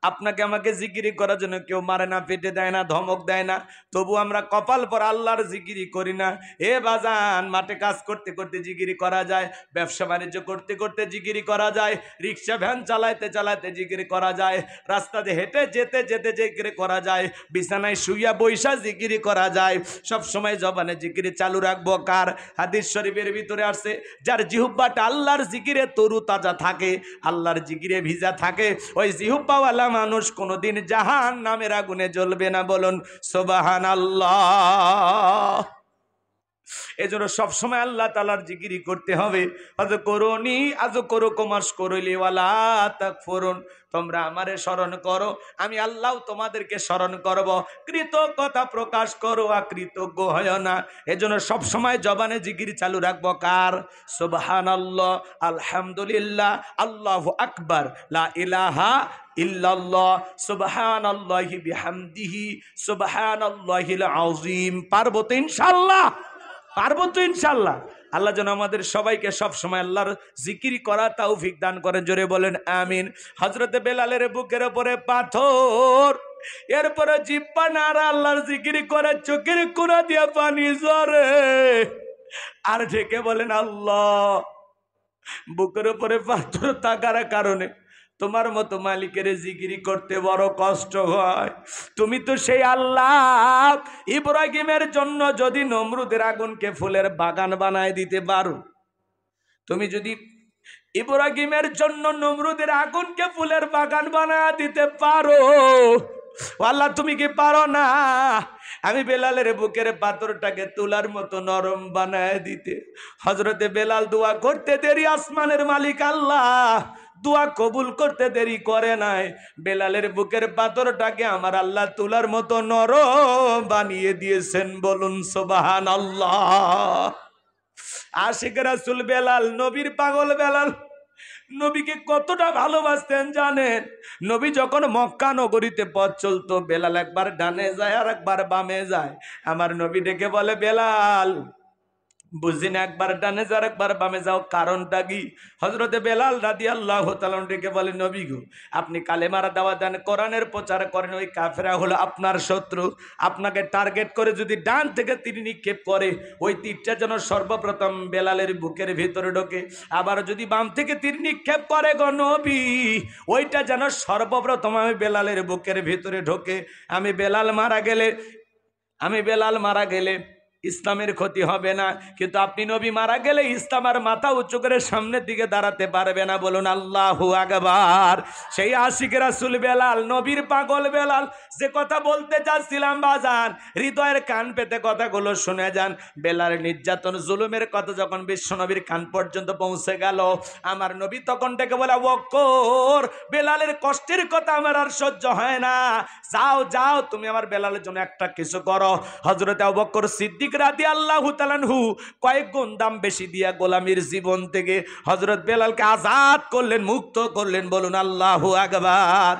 আপনাকে আমাকে জিকিরি করার জন্য কেউ মারে না, পেটে দেয় না, ধমক দেয় না, তবু আমরা কপাল পর আল্লাহর জিকিরি করি না। এ বাজান, মাঠে কাজ করতে করতে জিকিরি করা যায়, ব্যবসা বাণিজ্য করতে করতে জিকিরি করা যায়, রিক্সা ভ্যান চালাইতে চালাইতে জিকিরি করা যায়, রাস্তাতে হেঁটে যেতে যেতে জিকিরি করা যায়, বিছানায় শুইয়া বৈশা জিকিরি করা যায়। সব সময় জবানে জিকিরি চালু রাখবো কার? হাদিস শরীফের ভিতরে আসছে, যার জিহ্বাটা আল্লাহর জিকিরে তরু তাজা থাকে, আল্লাহর জিকিরে ভিজা থাকে, ওই জিহ্বাওয়ালা মানুষ কোনদিন জাহান্নামের আগুনে জ্বলবে না। বলুন সুবহানাল্লাহ। এজন্য সবসময় আল্লাহ তাআলার জিকিরি করতে হবে। আজ করুনি আজ করো কমাস করলি ওয়ালা তাকফুরুন, তোমরা আমারে স্মরণ করো, আমি আল্লাহ তোমাদেরকে স্মরণ করব। কৃতজ্ঞতা প্রকাশ করো, অকৃতজ্ঞ হয় না। এজন্য সবসময় জবানে জিকির চালু রাখবো কার? সুবহানাল্লাহ, আলহামদুলিল্লাহ, আল্লাহু আকবার, লা ইলাহা ইল্লাল্লাহ, সুবহানাল্লাহি বিহামদিহি, সুবহানাল্লাহিল আযীম। পারবো তো ইনশাআল্লাহ? পারবো তো ইনশাআল্লাহ? আল্লাহ যেন আমাদের সবাইকে সব সময় আল্লাহর জিকির করা তৌফিক দান করেন। জোরে বলেন আমিন। হযরতে বেলালের বুকের উপরে পাথর, এরপরে জিহ্বা নাড়া আল্লাহর জিকির করে, চোখের কোণা দিয়ে পানি ঝরে, আর ঢেকে বলেন আল্লাহ। বুকের উপরে পাথর থাকার কারণে তোমার মতো মালিকের জিকিরি করতে বড় কষ্ট হয়। তুমি তো সেই আল্লাহ, ইব্রাহিমের জন্য যদি নমরুদের আগুনকে ফুলের বাগান বানায় দিতে পারো, তুমি যদি ইব্রাহিমের জন্য নমরুদের আগুনকে ফুলের বাগান বানায় দিতে পারো, আল্লাহ তুমি কি পারো না আমি বেলালের বুকের পাথরটাকে তুলার মতো নরম বানায় দিতে? হযরতে বেলাল দোয়া করতে দেরি আসমানের মালিক আল্লাহ দোয়া কবুল করতে দেরি করে নাই। বেলালের বুকের পাথরটাকে আমার আল্লাহ তুলার মতো নরম বানিয়ে দিয়েছেন। বলুন সুবহানাল্লাহ। আশিক রাসূল বেলাল, নবীর পাগল বেলাল, নবীকে কতটা ভালোবাসতেন জানেন? নবী যখন মক্কা নগরীতে পথ চলতো, বেলাল একবার ডানে যায় আর একবার বামে যায়। আমার নবী ডেকে বলে, বেলাল বুঝিন একবার ডানে যাও একবার বামে যাও, কারণটা কি? হযরতে বেলাল রাদিয়াল্লাহু তাআলা ডেকে বলেন, নবী গো, আপনি কালেমার দাওয়াত দেন, কোরআনের প্রচার করেন, ওই কাফেররা হলো আপনার শত্রু। আপনাকে টার্গেট করে যদি ডান থেকে তীর নিক্ষেপ করে, ওই তীরটা যেন সর্বপ্রথম বেলালের বুকের ভিতরে ঢোকে। আবার যদি বাম থেকে তীর নিক্ষেপ করে গো নবী, ওইটা যেন সর্বপ্রথম আমি বেলালের বুকের ভিতরে ঢোকে। আমি বেলাল মারা গেলে ইসলামের ক্ষতি হবে না, কিন্তু আপনি নবী মারা গেলে ইসলাম আর মাথা উঁচু করে সামনের দিকে দাঁড়াতে পারবে না। বলুন আল্লাহু আকবার। সেই আশিক রাসূল বেলাল, নবীর পাগল বেলাল, যে কথা বলতে চাচ্ছিলাম বাজান, হৃদয়ের কান পেতে কথাগুলো শুনে যান। বেলালের নির্যাতন জুলুমের কথা যখন বিশ্ব নবীর কান পর্যন্ত পৌঁছে গেল, আমার নবী তখন থেকে বলে, বকর, বেলালের কষ্টের কথা আমার আর সহ্য হয় না, যাও যাও তুমি আমার বেলালের জন্য একটা কিছু করো। হযরত আবু বকর সিদ্দিক রাদিয়াল্লাহু তাআলা আনহু কয়েক গুণ দাম বেশি দিয়া গোলামীর জীবন থেকে হযরত বেলালকে আজাদ করলেন, মুক্ত করলেন। বলুন আল্লাহু আকবার।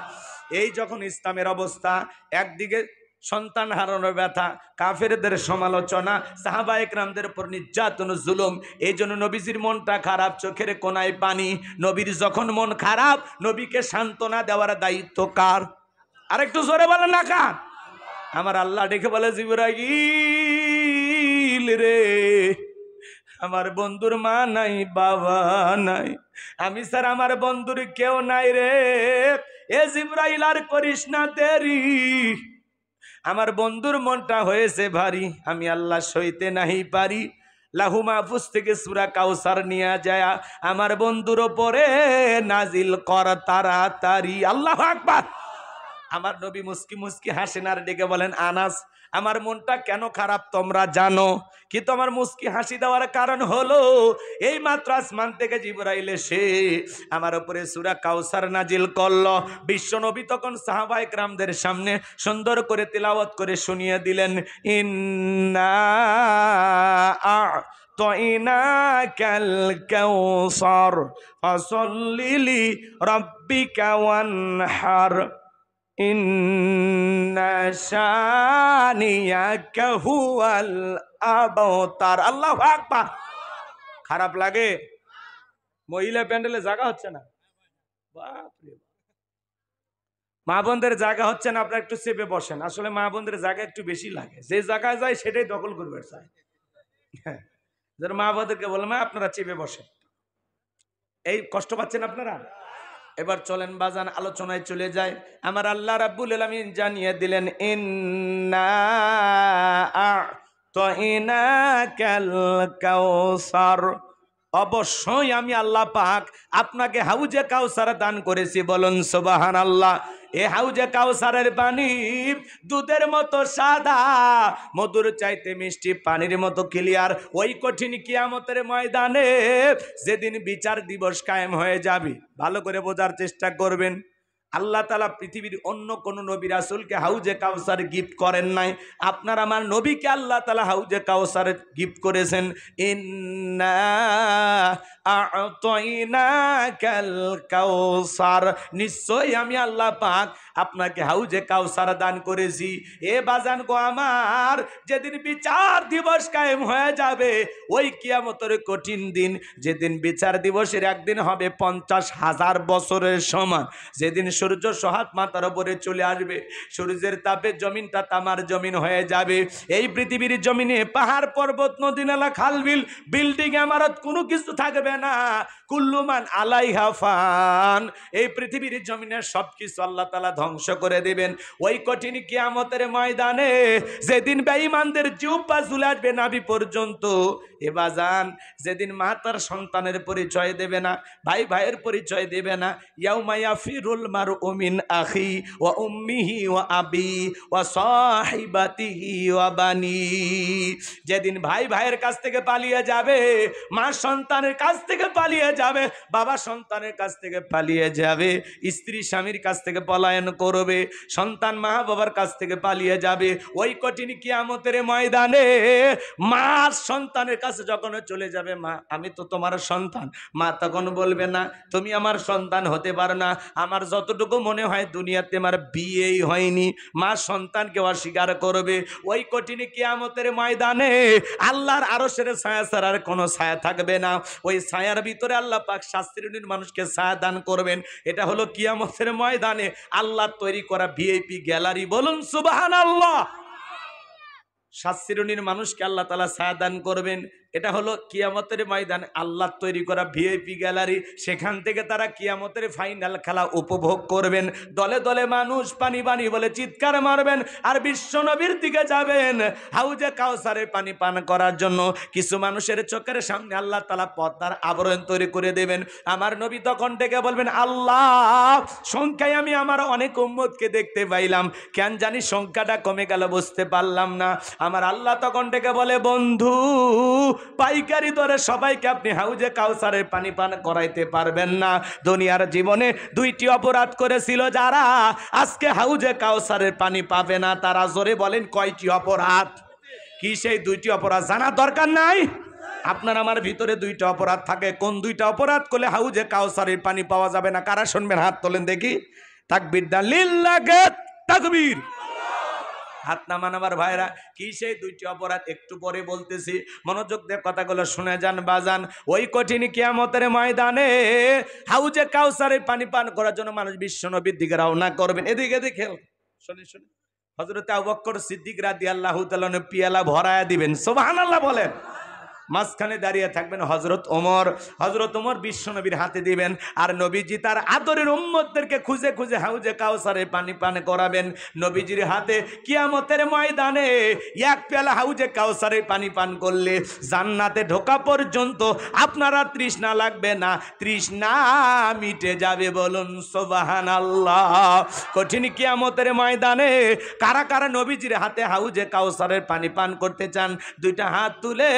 এই যখন ইসলামের অবস্থা, একদিকে সন্তান হারানোর ব্যথা, কাফেরদের সমালোচনা, সাহাবা একরামদের উপর নির্যাতন জুলুম, এই জন্য নবীজির মনটা খারাপ, চোখের কোনায় পানি। নবীর যখন মন খারাপ, নবীকে সান্ত্বনা দেওয়ার দায়িত্ব কার? আরেকটু জোরে বলেন না কার? আমার আল্লাহ ডেকে বলে, জিবরাইল রে, আমার বন্ধুর মা নাই, বাবা নাই, আমি স্যার আমার বন্ধুর কেউ নাই রে। এ জিবরাইল আর করিস না দেরি, আমার বন্ধুর মনটা হয়েছে ভারী, আমি আল্লাহ সইতে নাহি পারি। লাহু মাহফুজ থেকে সূরা কাউসার নিয়ে যায় আমার বন্ধুর ওপরে নাজিল কর তাড়াতাড়ি। আল্লাহু আকবার। আমার নবী মুস্কি মুস্কি হাসেন আর ডেকে বলেন, আনাস, আমার মনটা কেন খারাপ তোমরা জানো, কিন্তু আমার মুস্কি হাসি দেওয়ার কারণ হলো এই মাত্র আসমান থেকে জিবরাইল এসে আমার উপরে সূরা কাউসার নাজিল করলো। বিশ্ব নবী তখন সাহাবা একরামদের সামনে সুন্দর করে তিলাওয়াত করে শুনিয়ে দিলেন, ইন্না আ'তাইনাকাল কাউসার ফাসাল্লি লিরাব্বিকা ওয়ানহার ইন্না শানিয়াকা হুয়াল আবতার। আল্লাহু আকবার। খারাপ লাগে? মহিলা প্যান্ডেলে জায়গা হচ্ছে না, বাপরে। মা বোনদের জায়গা হচ্ছে না, আপনারা একটু চেপে বসেন। আসলে মা বোনদের জায়গা একটু বেশি লাগে, যে জায়গায় যায় সেটাই দখল করবে চায়। যারা মা বোনদেরকে বলে, মা আপনারা চেপে বসেন। এই কষ্ট পাচ্ছেন আপনারা? এবার চলেন বাজান, আলোচনায় চলে যায়। আমার আল্লাহ রাব্বুল আলামিন জানিয়ে দিলেন, ইন্না আ'তাইনাকাল কাউসার, অবশ্যই আমি আল্লাহ পাক আপনাকে হাউজে কাউসার দান করেছি। বলুন সুবহানাল্লাহ। এ হাউজে কাউসারের পানি দুধের মতো সাদা, মধুর চাইতে মিষ্টি, পানির মতো ক্লিয়ার। ওই কঠিন কিয়ামতের ময়দানে যেদিন বিচার দিবস কায়েম হয়ে যাবে, ভালো করে বোঝার চেষ্টা করবেন। আল্লাহ তাআলা পৃথিবীর অন্য কোন নবী রাসূলকে হাউজে কাউসার গিফট করেন নাই, আপনার আমার নবীকে আল্লাহ তাআলা হাউজে কাউসার গিফট করেছেন। ইন্না আ'তাইনাকাল কাউসার, নিশ্চয়ই আমি আল্লাহ পাক আপনাকে হাউজে কাউসার দান করেছি। এ বাজান গো আমার, যেদিন বিচার দিবস কায়েম হয়ে যাবে, ওই কিয়ামতের কঠিন দিন, যেদিন বিচার দিবসের একদিন হবে 50,000 বছরের সমান, যেদিন সূর্য সহাত মাথার উপরে চলে আসবে, সূর্যের তাপে জমিনটা তামার জমিন হয়ে যাবে। এই পৃথিবীর জমিনে পাহাড় পর্বত নদী নালা খাল বিল বিল্ডিং ইমারত কোনো কিছু থাকবে না। কুল্লুমান আলাইহা ফান, এই পৃথিবীর জমিনে সবকিছু আল্লাহ তাআলা ধ্বংস করে দিবেন। ওই কঠিন কিয়ামতের ময়দানে যেদিন বেঈমানদের জিহ্বা ঝুলে আসবে নাভি পর্যন্ত, এ বাজান, যেদিন মা তার সন্তানের পরিচয় দেবে না, ভাই ভাইয়ের পরিচয় দেবে না, ইয়াউমা ইয়াফিরুল মারউ মিন আখি ওয়া উম্মিহি ওয়া আবি ওয়া সাহিবাতিহি ওয়া বানি, যেদিন ভাই ভাইয়ের কাছ থেকে পালিয়ে যাবে, মা সন্তানের কাছ থেকে পালিয়ে যাবে, বাবা সন্তানের কাছ থেকে পালিয়ে যাবে, স্ত্রী স্বামীর কাছ থেকে পলায়ন করবে, সন্তান মা বাবার কাছ থেকে পালিয়ে যাবে। ওই কঠিন কিয়ামতের ময়দানে মা সন্তানের কাছে যখন চলে যাবে, মা আমি তো তোমার সন্তান, মা তখন বলবে না তুমি আমার সন্তান হতে পারো না, আমার যতটুকু মনে হয় দুনিয়াতে আমার বিয়েই হয়নি। মা সন্তানকে অস্বীকার করবে। ওই কঠিন কিয়ামতের ময়দানে আল্লাহর আরশের ছায়া ছাড়ার কোনো ছায়া থাকবে না। ওই ছায়ার ভিতরে আল্লাহ পাক 7 শ্রেণীর মানুষকে ছায়া দান করবেন। এটা হলো কিয়ামতের ময়দানে আল্লাহ তৈরি করা ভিআইপি গ্যালারি। বলুন সুবহানাল্লাহ। 7 শ্রেণীর মানুষকে আল্লাহ তাআলা ছায়া দান করবেন। এটা হলো কিয়ামতের ময়দানে আল্লাহ তৈরি করা ভিআইপি গ্যালারি। সেখান থেকে তারা কিয়ামতের ফাইনাল খেলা উপভোগ করবেন। দলে দলে মানুষ পানি পানি বলে চিৎকার মারবেন আর বিশ্ব নবীর দিকে যাবেন হাউজে কাউসারের পানি পান করার জন্য। কিছু মানুষের চোখের সামনে আল্লাহ তাআলা পর্দার আবরণ তৈরি করে দেবেন। আমার নবী তখন থেকে বলবেন, আল্লাহ সংখ্যায় আমি আমার অনেক উম্মতকে দেখতে পাইলাম, কেন জানি সংখ্যাটা কমে গেল, বুঝতে পারলাম না। আমার আল্লাহ তখন থেকে বলে, বন্ধু পাইকারি দরে সবাইকে আপনি হাউজে কাউসারের পানি পান করাইতে পারবেন না। দুনিয়ার জীবনে 2টি অপরাধ করেছিল যারা, আজকে হাউজে কাউসারের পানি পাবে না। তারা জোরে বলেন কয়টি অপরাধ? কি সেই 2টি অপরাধ জানার দরকার নাই? আপনার আমার ভিতরে 2টা অপরাধ থাকে। কোন 2টা অপরাধ করলে হাউজে কাউসারের পানি পাওয়া যাবে না? কারা শুনবেন? হাত তোলেন দেখি। তাকবীর দান, লিল্লাহি তাকবীর। হাত নামান আমার ভাইরা। কি সেই 2টি অপরাধ? একটু পরে বলতেছি, মনোযোগ দিয়ে কথাগুলো শুনে যান বাজান। ওই কঠিন কিয়ামতের ময়দানে হাউজে কাউসারের পানি পান করার জন্য মানুষ বিশ্ব নবীর দিকে রওনা করবেন। এদিকে এদিকে শুনে শুনে হযরত আবু বকর সিদ্দিক রাদিয়াল্লাহু তাআলা পিয়ালা ভরায়া দিবেন। সুবহানাল্লাহ বলেন। মাঝখানে দাঁড়িয়ে থাকবেন হযরত ওমর। হযরত ওমর বিশ্ব নবীর হাতে দিবেন আর নবীজি তার আদরের উম্মতদেরকে খুঁজে খুঁজে হাউজে কাউসারে পানি পান করাবেন। নবীজির হাতে কিয়ামতের ময়দানে 1 পেয়ালা হাউজে কাউসারে পানি পান করলে জান্নাতে ঢোকা পর্যন্ত আপনারা তৃষ্ণা লাগবে না, তৃষ্ণা মিটে যাবে। বলুন সুবহানাল্লাহ। কঠিন কিয়ামতের ময়দানে কারা কারা নবীজির হাতে হাউজে কাউসারের পানি পান করতে চান? 2টা হাত তুলে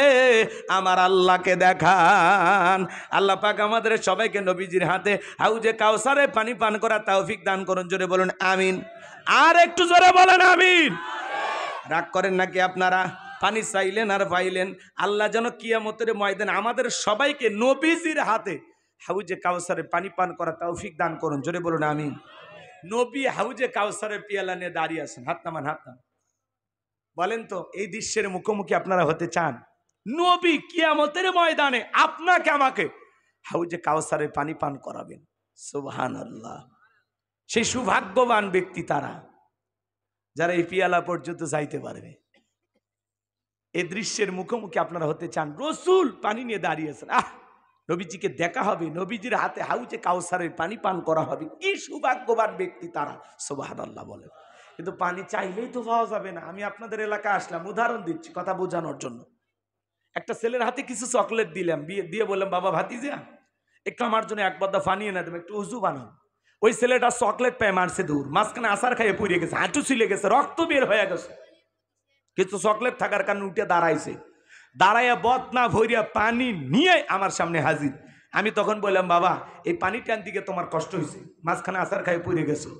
আমার আল্লাহকে দেখান। আল্লাহ পাক আমাদের সবাইকে নবীজির হাতে হাউজে কাউসারে পানি পান করা তৌফিক দান করুন। জোরে বলুন আমিন। আর একটু জোরে বলেন আমিন। রাগ করেন নাকি আপনারা? পানি চাইলেন আর পাইলেন। আল্লাহ যেন কিয়ামতের ময়দানে আমাদের সবাইকে নবীজির হাতে হাউজে কাউসারে পানি পান করা তৌফিক দান করুন। জোরে বলুন আমিন। নবী হাউজে কাউসারের পিয়ালা নিয়ে দাঁড়িয়ে আছেন। হাত নামান, হাত নামান। বলেন তো এই দৃশ্যের মুখোমুখি আপনারা হতে চান? নবী কিয়ামতের ময়দানে আপনাকে আমাকে হাউজে কাউসারে পানি পান করাবেন। সুবহানাল্লাহ। সেই সৌভাগ্যবান ব্যক্তি তারা যারা এই পিয়ালা পর্যন্ত যাইতে পারবে। এই দৃশ্যের মুখোমুখি আপনারা হতে চান? রাসূল পানি নিয়ে দাঁড়িয়েছেন, নবীজিকে দেখা হবে, নবীজির হাতে হাউজে কাউসারের পানি পান করা হবে। কি সৌভাগ্যবান ব্যক্তি তারা। সুবহানাল্লাহ বলেন। কিন্তু পানি চাইলেই তো পাওয়া যাবে না। আমি আপনাদের এলাকায় আসলাম, উদাহরণ দিচ্ছি কথা বোঝানোর জন্য। একটা ছেলের হাতে কিছু চকলেট দিলাম, দিয়ে বললাম, বাবা ভাতিজা একটু আমার জন্য 1 বদ্দা পানি এনে দেবে, একটু উজু বানাও। ওই ছেলেটা চকলেট পেয়ে মারছে দূর, মাঝখানে আসার খাইয়ে পড়ে গেছে, হাঁটু ছিলে গেছে, রক্ত বের হয়ে গেছে। কিছু চকলেট থাকার কারণে উঠে দাঁড়াইছে, দাঁড়াইয়া বদনা ভরিয়া পানি নিয়ে আমার সামনে হাজির। আমি তখন বললাম, বাবা এই পানি টান দিকে তোমার কষ্ট হয়েছে, মাঝখানে আসার খাইয়ে পড়ে গেছো।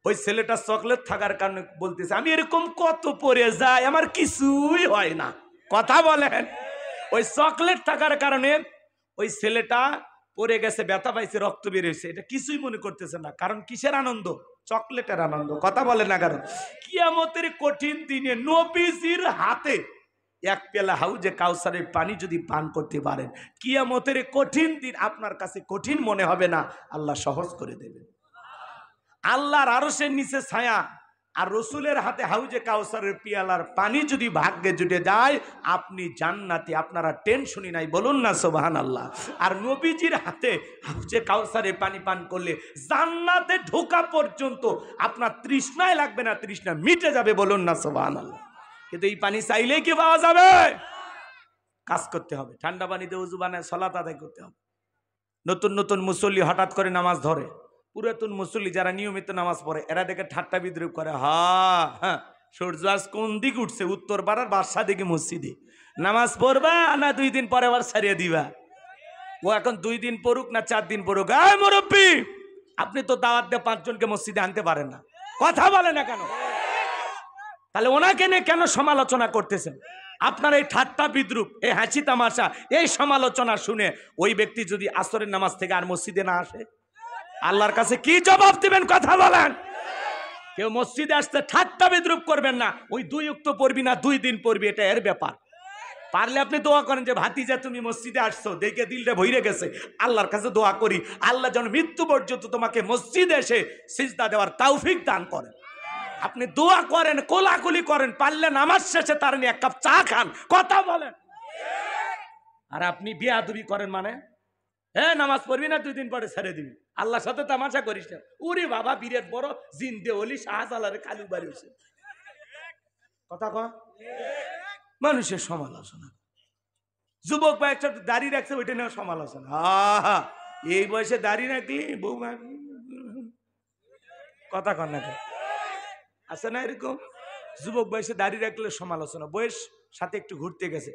ওই ছেলেটা চকলেট থাকার কারণে বলতেছে, আমি এরকম কত পড়ে যাই, আমার কিছুই হয় না। কথা বলেন। ওই চকলেট থাকার কারণে ওই ছেলেটা পড়ে গেছে, ব্যথা পাইছে, রক্ত বেরিয়েছে, এটা কিছুই মনে করতেছে না। কারণ কিসের আনন্দ? চকলেটের আনন্দ। কথা বলে না? কারণ কিয়ামতের কঠিন দিনে নবীজির হাতে 1 পেয়ালা হাউজে কাউসারের পানি যদি পান করতে পারেন, কিয়ামতের কঠিন দিন আপনার কাছে কঠিন মনে হবে না, আল্লাহ সহজ করে দেবেন। আল্লাহর আরশের নিচে ছায়া আর রসুলের হাতে হাউজে কাউসারের পিয়ালার পানি যদি ভাগ্যে জুটে যায়, আপনি জান্নাতি, আপনারা টেনশনই নাই। বলুন না সুবহানাল্লাহ। আর নবীজির হাতে হাউজে কাউসারের পানি পান করলে জান্নাতে ঢোকা পর্যন্ত আপনার তৃষ্ণায় লাগবে না, তৃষ্ণা মিটে যাবে। বলুন না সুবহানাল্লাহ। কিন্তু এই পানি চাইলেই কি পাওয়া যাবে? কাজ করতে হবে, ঠান্ডা পানিতে উযু বানায় সালাত আদায় করতে হবে। নতুন নতুন মুসল্লি হঠাৎ করে নামাজ ধরে, পুরাতন মুসল্লি যারা নিয়মিত নামাজ পড়ে এরা দেখে ঠাট্টা বিদ্রুপ করে, হ্যাঁ সূর্য আজ কোন দিক উঠছে, উত্তর পাড়ার বাদশা দিকে মসজিদে নামাজ পড়বা না 2 দিন পরে আবার ছাড়িয়ে দিবা? ও এখন 2 দিন পড়ুক না 4 দিন পড়ুক, মুরব্বী আপনি তো দাওয়াত দিয়ে 5 জনকে মসজিদে আনতে পারেন না, কথা বলে না কেন? তাহলে ওনাকে নিয়ে কেন সমালোচনা করতেছেন? আপনার এই ঠাট্টা বিদ্রুপ, এই হাসি তামাশা, এই সমালোচনা শুনে ওই ব্যক্তি যদি আসরের নামাজ থেকে আর মসজিদে না আসে, আল্লাহর কাছে কি জবাব দিবেন? কথা বলেন। কেউ মসজিদে আসতে ঠাট্টা বিদ্রুপ করবেন না। ওই 2 ওয়াক্ত পড়বি না 2 দিন পড়বি, এটা এর ব্যাপার। পারলে আপনি দোয়া করেন যে ভাতিজা তুমি মসজিদে আসছো, দেখে দিলটা ভইরে গেছে, আল্লাহর কাছে দোয়া করি আল্লাহ যেন মৃত্যু পর্যন্ত তোমাকে মসজিদে এসে সিজদা দেওয়ার তৌফিক দান করেন। আপনি দোয়া করেন, কোলাকুলি করেন, পারলে নামাজ শেষে তার নিয়ে 1 কাপ চা খান। কথা বলেন। আর আপনি বিয়াদবি করেন মানে, হ্যাঁ নামাজ পড়বি না 2 দিন পরে ছেড়ে দিবি, আল্লাহর সাথে তামাশা করিস না। ওরে বাবা, বিরাট বড় জিন্দে হলি শাহজালারে কালু বাড়ি হচ্ছে। কথা কয় মানুষের সমালোচনা। যুবক বা একটা দাড়ি রাখছে, ওইটা নিয়ে সমালোচনা। এই বয়সে দাড়ি রাখলি বউ, কথা কন না আছে না এরকম? যুবক বয়সে দাড়ি রাখলে সমালোচনা। বয়স সাথে একটু ঘুরতে গেছে,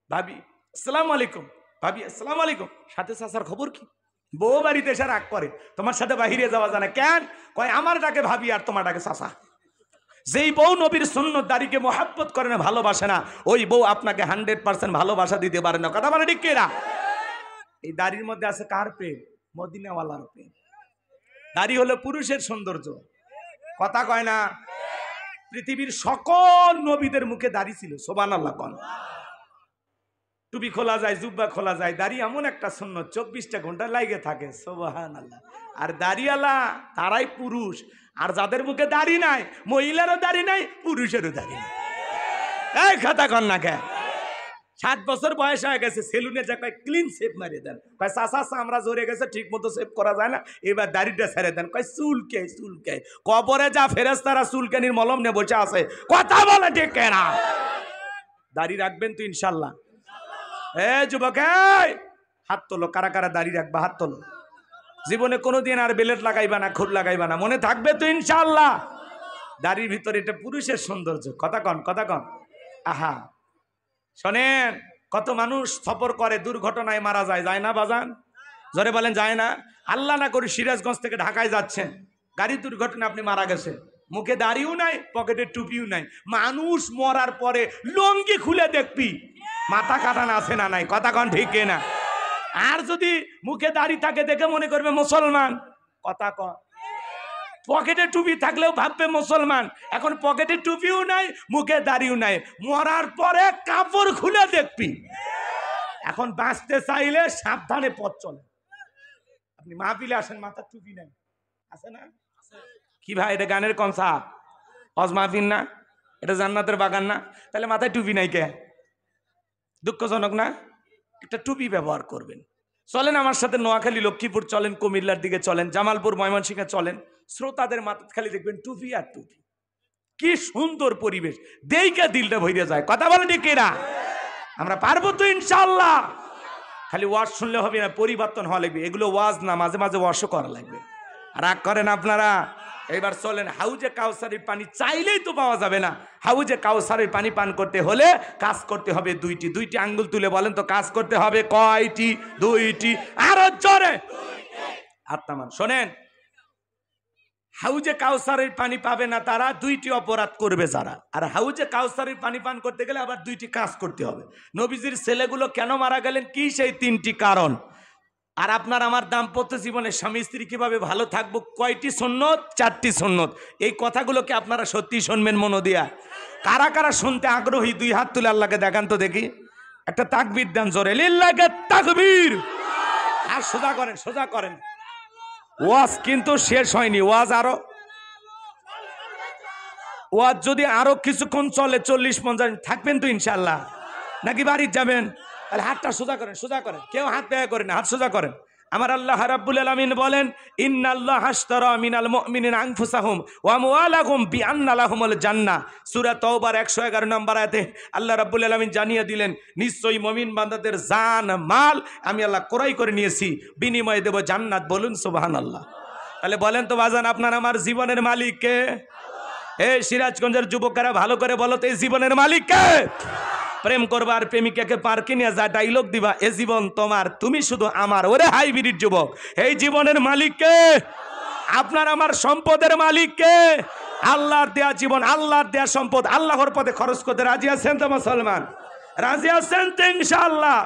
ভাবি আসসালামু আলাইকুম, ভাবি আসসালামু আলাইকুম, সাথে চাচার খবর কি? বউ বাড়িতে এসে রাগ করে, তোমার সাথে বাহিরে যাওয়া যায় না কেন? কয় আমার ডাকে ভাবি আর তোমার ডাকে চাচা। যেই বউ নবীর সুন্নত দাড়িকে মোহাব্বত করে না, ভালোবাসে না, ওই বউ আপনাকে 100% ভালোবাসা দিতে পারে না। কথা বলে ঠিক কিনা? এই দাড়ির মধ্যে আছে কার প্রেম? মদিনাওয়ালার প্রেম। দাড়ি হলো পুরুষের সৌন্দর্য। কথা কয় না? পৃথিবীর সকল নবীদের মুখে দাড়ি ছিল। সুবহানাল্লাহ কোন? টুপি খোলা যায়, জুব্বা খোলা যায়, দাড়ি এমন একটা সুন্নত 24টা ঘন্টা লাগে থাকে। সুবহানাল্লাহ। আর দাড়িওয়ালা তারাই পুরুষ। আর যাদের মুখে দাড়ি নাই, মহিলারও দাড়ি নাই, পুরুষেরও দাড়ি নাই। এই কথা কন না কে? 7 বছর বয়স হয়ে গেছে, সেলুনে যা কয় ক্লিন শেভ মারিয়ে দেন। কয় চাচা আমরা জোরে গেছে, ঠিক মতো শেভ করা যায় না, এবার দাড়িটা ছেড়ে দেন। কয় চুলকে চুলকে, কবরে যা ফেরেশতারা চুলকানির মলম নিয়ে বসে আছে। কথা বলে ঠিক না? দাড়ি রাখবেন তো ইনশাল্লাহ? যুবক হাত তোলো, কারা কারা দাড়ি রাখবা? হাত তোলো। জীবনে কোনোদিন আর বেলেট লাগাইবা না, খুর লাগাইবা না, মনে থাকবে তো ইনশাল্লাহ? দাড়ির ভিতরে এটা পুরুষের সৌন্দর্য। কথা কন, কথা কন। আহা শোনেন, কত মানুষ সফর করে, দুর্ঘটনায় মারা যায়, যায় না বাজান? জোরে বলেন যায় না? আল্লাহ না করে সিরাজগঞ্জ থেকে ঢাকায় যাচ্ছেন, গাড়ি দুর্ঘটনা, আপনি মারা গেছেন, মুখে দাড়িও নাই, পকেটে টুপিও নাই। মানুষ মরার পরে লঙ্গি খুলে দেখবি মাথা কাটানো আছে না নাই। কথা কন ঠিক না? আর যদি মুখে দাড়ি থাকে দেখে মনে করবে মুসলমান। কথা কন। পকেটে টুপি থাকলেও ভাববে মুসলমান। এখন পকেটে টুপিও নাই, মুখে দাড়িও নাই, মরার পরে কাপড় খুলে দেখবি। এখন বাঁচতে চাইলে সাবধানে পথ চলে। আপনি মাহফিলে আসেন, মাথার টুপি নাই, আছে না? কি ভাই, এটা গানের কনসার্ট, হজ মাহফিল না? এটা জান্নাতের বাগান না? তাহলে মাথায় টুপি নাই কে? দুঃখজনক না? একটা টুপি ব্যবহার করবেন। চলেন আমার সাথে নোয়াখালী, লক্ষ্মীপুর চলেন, কুমিল্লার দিকে চলেন, জামালপুর, ময়মনসিংহে চলেন। শ্রোতাদের মাথা খালি দেখবেন টুপি আর টুপি। কি সুন্দর পরিবেশ, দেইকা দিলটা ভরে যায়। কথা বলে ঠিক না? আমরা পারবো তো ইনশাআল্লাহ? খালি ওয়াজ শুনলে হবে না, পরিবর্তন হওয়া লাগবে। এগুলো ওয়াজ না, মাঝে মাঝে ওয়াশও করা লাগবে। রাগ করেন আপনারা? এবার চলেন, হাউজে কাউসারের পানি চাইলেই তো পাওয়া যাবে না। হাউজে কাউসারের পানি পান করতে হলে কাজ করতে হবে 2টি। 2টি আঙ্গুল তুলে বলেন তো, কাজ করতে হবে কয়টি? 2টি। আরো জোরে আত্মামান। শোনেন, হাউজে কাউসারের পানি পাবে না তারা 2টি অপরাধ করবে যারা। আর হাউজে কাউসারের পানি পান করতে গেলে আবার 2টি কাজ করতে হবে। নবীজির ছেলেগুলো কেন মারা গেলেন? কি সেই 3টি কারণ। আর আপনার আমার দাম্পত্য জীবনে স্বামী স্ত্রী কিভাবে ভালো থাকবো? কয়টি সুন্নত? 4টি সুন্নত। এই কথাগুলোকে আপনারা সত্যি শুনবেন মন দিয়া? কারা কারা শুনতে আগ্রহী 2 হাত তুলে আল্লাহকে দেখান তো দেখি। একটা তাকবীর দেন জোরে, লিল্লাহি তাকবীর। আর সোজা করেন, সোজা করেন। ওয়াজ কিন্তু শেষ হয়নি, ওয়াজ যদি আরো কিছুক্ষণ চলে, 40-50 থাকবেন তো ইনশাআল্লাহ? নাকি বাড়ি যাবেন? তাহলে হাতটা সোজা করেন, সোজা করেন। কেউ হাত ব্যয় করেন না, হাত সোজা করেন। আমার আল্লাহ রাব্বুল আলামিন বলেন, ইন্নাল্লাহা আশতারা মিনাল মুমিনিনা আনফুসাহুম ওয়া আমওয়ালাহুম বিআন্না লাহুমুল জান্নাহ। সূরা তাওবার 111 নম্বর আয়াতে আল্লাহ রাব্বুল আলামিন জানিয়ে দিলেন, নিশ্চয়ই মুমিন বান্দাদের জান মাল আমি আল্লাহ ক্রয় করে নিয়েছি, বিনিময়ে দেব জান্নাত। বলুন সুবহানাল্লাহ। তাহলে বলেন তো বাজান, আপনার আমার জীবনের মালিক কে? এই সিরাজগঞ্জের যুবকেরা ভালো করে বলো তো, এই জীবনের মালিক কে? প্রেম করবা আর প্রেমিকাকে পার্কে নিয়ে যা ডায়লগ দিবা, এ জীবন তোমার, তুমি শুধু আমার। ওরে হাইব্রিড যুবক, এই জীবনের মালিক কে? আপনার আমার সম্পদের মালিক কে? আল্লাহর দেয়া জীবন, আল্লাহর দেয়া সম্পদ আল্লাহর পথে খরচ করতে রাজি আছেন তো মুসলমান? রাজি আছেন তো ইনশাআল্লাহ?